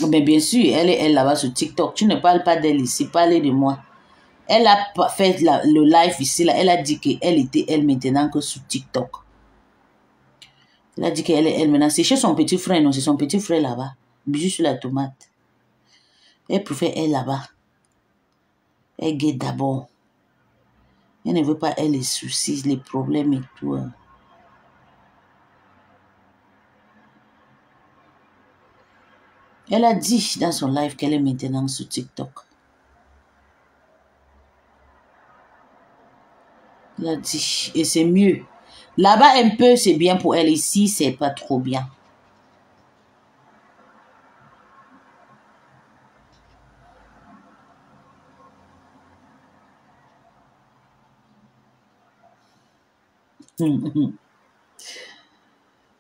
Mais bien sûr, elle est là-bas sur TikTok. Tu ne parles pas d'elle ici, parlez de moi. Elle a fait le live ici, là. Elle a dit qu'elle était elle maintenant que sur TikTok. Elle a dit qu'elle est elle maintenant. C'est chez son petit frère, non? C'est son petit frère là-bas. Bisous sur la tomate. Elle préfère elle là-bas. Elle guette d'abord. Elle ne veut pas elle les soucis, les problèmes et tout. Elle a dit dans son live qu'elle est maintenant sur TikTok. Elle a dit, et c'est mieux. Là-bas, un peu, c'est bien pour elle. Ici, c'est pas trop bien.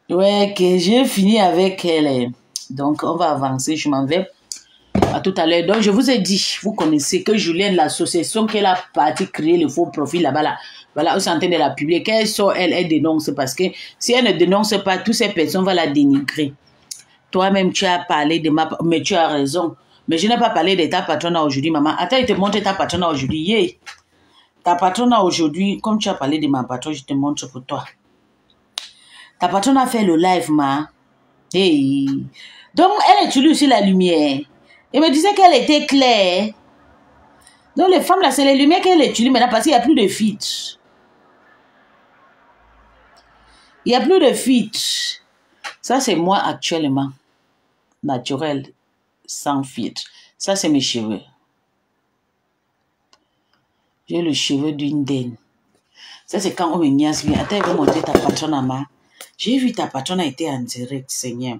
Ouais, que j'ai fini avec elle. Donc, on va avancer. Je m'en vais. À tout à l'heure. Donc, je vous ai dit, vous connaissez que Julien, l'association qu'elle a parti créer le faux profil là-bas, là. Voilà, on est en train de la publier. Qu'elle sort, elle dénonce parce que si elle ne dénonce pas, toutes ces personnes vont la dénigrer. Toi-même, tu as parlé de ma... Mais tu as raison. Mais je n'ai pas parlé de ta patronne aujourd'hui, maman. Attends, je te montre ta patronne aujourd'hui. Yeah. Ta patronne aujourd'hui, comme tu as parlé de ma patronne, je te montre pour toi. Ta patronne a fait le live, ma. Hey. Donc, elle utilise aussi la lumière. Elle me disait qu'elle était claire. Donc, les femmes, là, c'est les lumières qu'elle utilise maintenant parce qu'il n'y a plus de filtre. Il n'y a plus de filtre. Ça, c'est moi actuellement. Naturel, sans filtre. Ça, c'est mes cheveux. J'ai le cheveu d'une denne. Ça, c'est quand on me niaise bien. Attends, il va montrer ta patronne à moi. J'ai vu ta patronne a été en direct, Seigneur.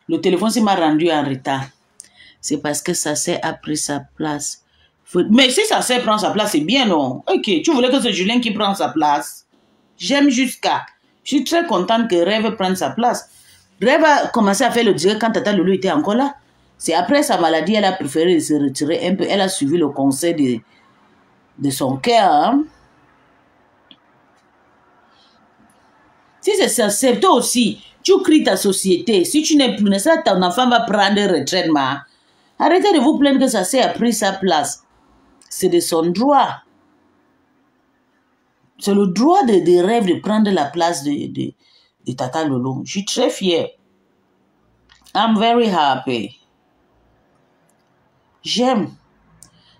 Le téléphone m'a rendu en retard. C'est parce que ça a pris sa place. Mais si ça prend sa place, c'est bien, non? Ok, tu voulais que c'est Julien qui prend sa place. J'aime jusqu'à. Je suis très contente que Rêve prenne sa place. Rêve a commencé à faire le direct quand Tata Loulou était encore là. C'est après sa maladie, elle a préféré se retirer un peu. Elle a suivi le conseil de son cœur. Hein? Si c'est toi aussi, tu cries ta société. Si tu n'es plus nécessaire, ton enfant va prendre retraite. Arrêtez de vous plaindre que ça a pris sa place. C'est de son droit. C'est le droit de Rêve de prendre la place de Tata Lolo. Je suis très fière. I'm very happy. J'aime.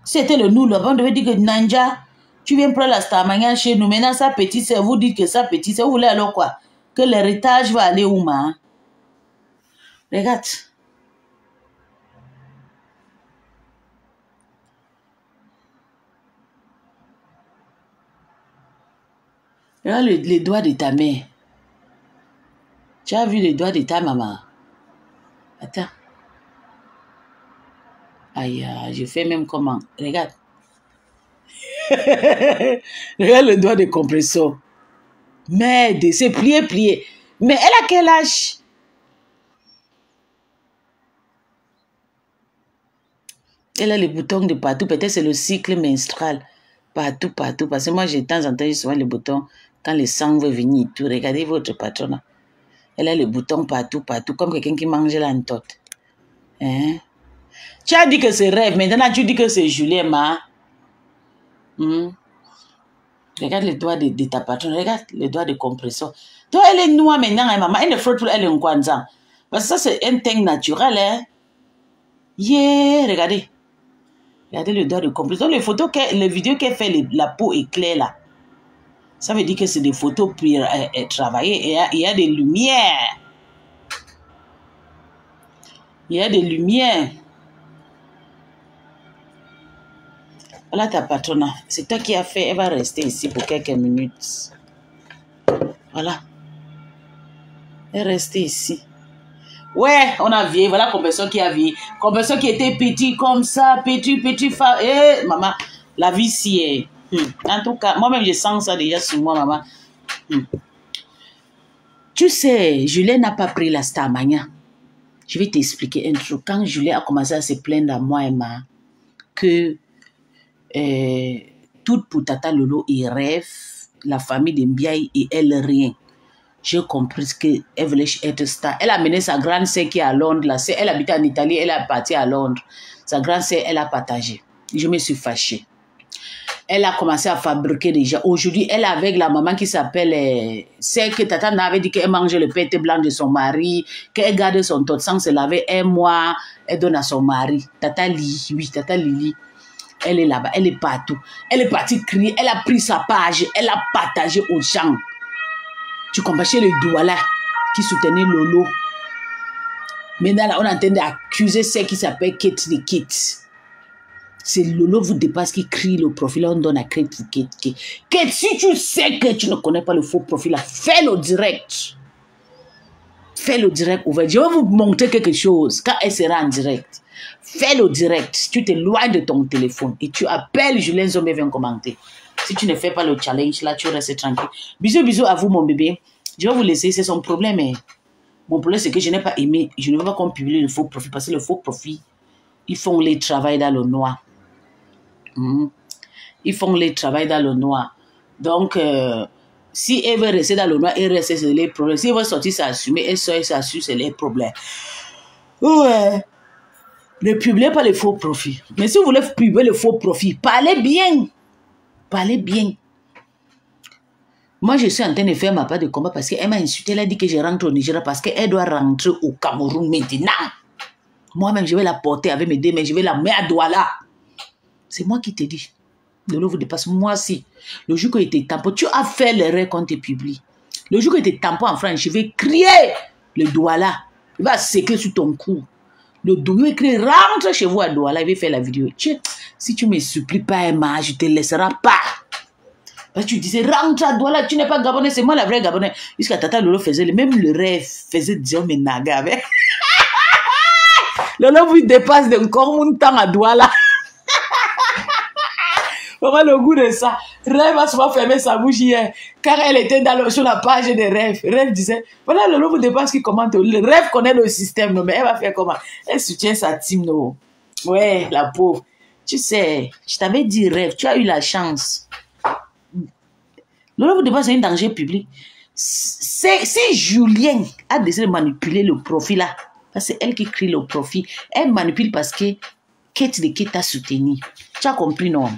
C'était le nous là-bas, on devait dire que Nanja, tu viens prendre la Starmania chez nous. Maintenant, sa petite sœur, vous dites que sa petite sœur, vous voulez alors quoi? Que l'héritage va aller où, ma? Regarde. Regarde les doigts de ta mère. Tu as vu les doigts de ta maman? Attends. Aïe, je fais même comment. Regarde. Regarde le doigt de compresseur. Merde, c'est plié. Mais elle a quel âge? Elle a les boutons de partout. Peut-être c'est le cycle menstruel. Partout. Parce que moi, de temps en temps, j'ai souvent les boutons quand le sang veut venir. Tout. Regardez votre patronne. Elle a les boutons partout. Comme quelqu'un qui mange la entote. Hein? Tu as dit que c'est rêve. Maintenant, tu dis que c'est Julien, ma. Regarde les doigts de ta patronne. Regarde les doigts de compresseur. Toi, elle est noire maintenant, hein, maman. Elle ne frotte plus, elle est en kwanzan. Parce que ça, c'est un teint naturel, hein. Yeah, regardez. Regardez le doigt de compresseur. Les vidéos qu'elle fait, la peau est claire, là. Ça veut dire que c'est des photos travaillées. Il y a des lumières. Il y a des lumières. Voilà ta patronne. C'est toi qui as fait. Elle va rester ici pour quelques minutes. Voilà. Elle est restée ici. Ouais, on a vieilli. Voilà Compresseur qui a vieilli. Compresseur qui était petit comme ça. Petit. Eh, maman, la vie si est. En tout cas, moi-même, je sens ça déjà sur moi, maman. Tu sais, Julien n'a pas pris la Starmania. Je vais t'expliquer un truc. Quand Julien a commencé à se plaindre à moi et ma que tout pour Tata Lolo, il rêve, la famille de Mbiaye et elle rien. J'ai compris qu'elle voulait être star. Elle a mené sa grande sœur qui est à Londres. Là. Elle habitait en Italie, elle est partie à Londres. Sa grande sœur, elle a partagé. Je me suis fâchée. Elle a commencé à fabriquer déjà. Aujourd'hui, elle est avec la maman qui s'appelle... c'est que Tata n'avait dit qu'elle mangeait le pâté blanc de son mari, qu'elle garde son taux de sang, se laver un mois, elle donne à son mari. Tata Lili. Elle est là-bas, elle est partout. Elle est partie crier, elle a pris sa page, elle a partagé aux gens. Tu comprends, chez le Douala qui soutenait Lolo. Maintenant, là, on est en train d'accuser celle qui s'appelle Kate de Kate. C'est Lolo vous dépasse qui crie le profil, on donne à Kate. Kate, si tu sais que tu ne connais pas le faux profil, là, fais-le direct. Fais-le direct ouvert. Je vais vous montrer quelque chose quand elle sera en direct. Fais-le direct. Tu t'éloignes de ton téléphone et tu appelles Julien Zombe et viens commenter. Si tu ne fais pas le challenge, là, tu restes tranquille. Bisous à vous, mon bébé. Je vais vous laisser, c'est son problème. Hein. Mon problème, c'est que je n'ai pas aimé. Je ne veux pas qu'on publie le faux profil parce que le faux profil, ils font les travail dans le noir. Ils font les travail dans le noir. Donc, si elle veut rester dans le noir, elle reste, c'est les problèmes. Si elle veut sortir, s'assumer, elle sort, s'assume, c'est les problèmes. Ouais. Ne publiez pas les faux profils. Mais si vous voulez publier le faux profil, parlez bien. Parlez bien. Moi, je suis en train de faire ma part de combat parce qu'elle m'a insulté. Elle a dit que je rentre au Nigeria parce qu'elle doit rentrer au Cameroun maintenant. Moi-même, je vais la porter avec mes deux mains. Je vais la mettre à Douala. C'est moi qui te dis. Lolo vous dépasse. Moi aussi. Le jour que tu étais tampon, tu as fait l'erreur quand tu publies. Le jour que tu étais tampon en France, je vais crier le Douala. Il va sécler sur ton cou. Le Douala, il crie, rentre chez vous à Douala. Il va faire la vidéo. Si tu ne me supplies pas, Emma, je ne te laisserai pas. Parce que tu disais, rentre à Douala, tu n'es pas Gabonais, c'est moi la vraie Gabonais. Jusqu'à Tata Lolo faisait, même le rêve faisait Dion Menaga avec. Lolo vous dépasse encore mon temps à Douala. Comment le goût de ça? Rêve a souvent fermé sa bouche hier, car elle était sur la page des rêves. Rêve disait, voilà Lolo vous dépasse qui commente. Le rêve connaît le système, non, mais elle va faire comment? Elle soutient sa team, non? Ouais, la pauvre. Tu sais, je t'avais dit rêve, tu as eu la chance. Lolo vous dépasse un danger public. Si Julien a décidé de manipuler le profil là, parce que c'est elle qui crée le profil, elle manipule parce que Kate de Kate t'a soutenu. Tu as compris, non?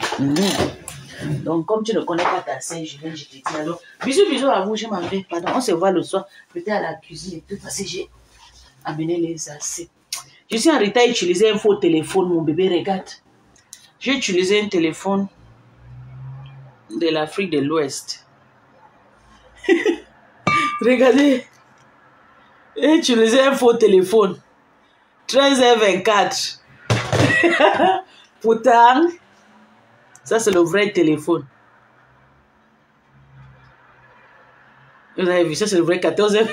Donc, comme tu ne connais pas ta sœur, Julien, je te dis alors. Bisous à vous, je m'en vais. Pardon, on se voit le soir. Peut-être à la cuisine et tout, parce que j'ai amené les assiettes. Je suis en retard à utiliser un faux téléphone, mon bébé, regarde. J'ai utilisé un téléphone de l'Afrique de l'Ouest. Regardez. J'ai utilisé un faux téléphone. 13h24. Pourtant, ça c'est le vrai téléphone. Vous avez vu, ça c'est le vrai 14h.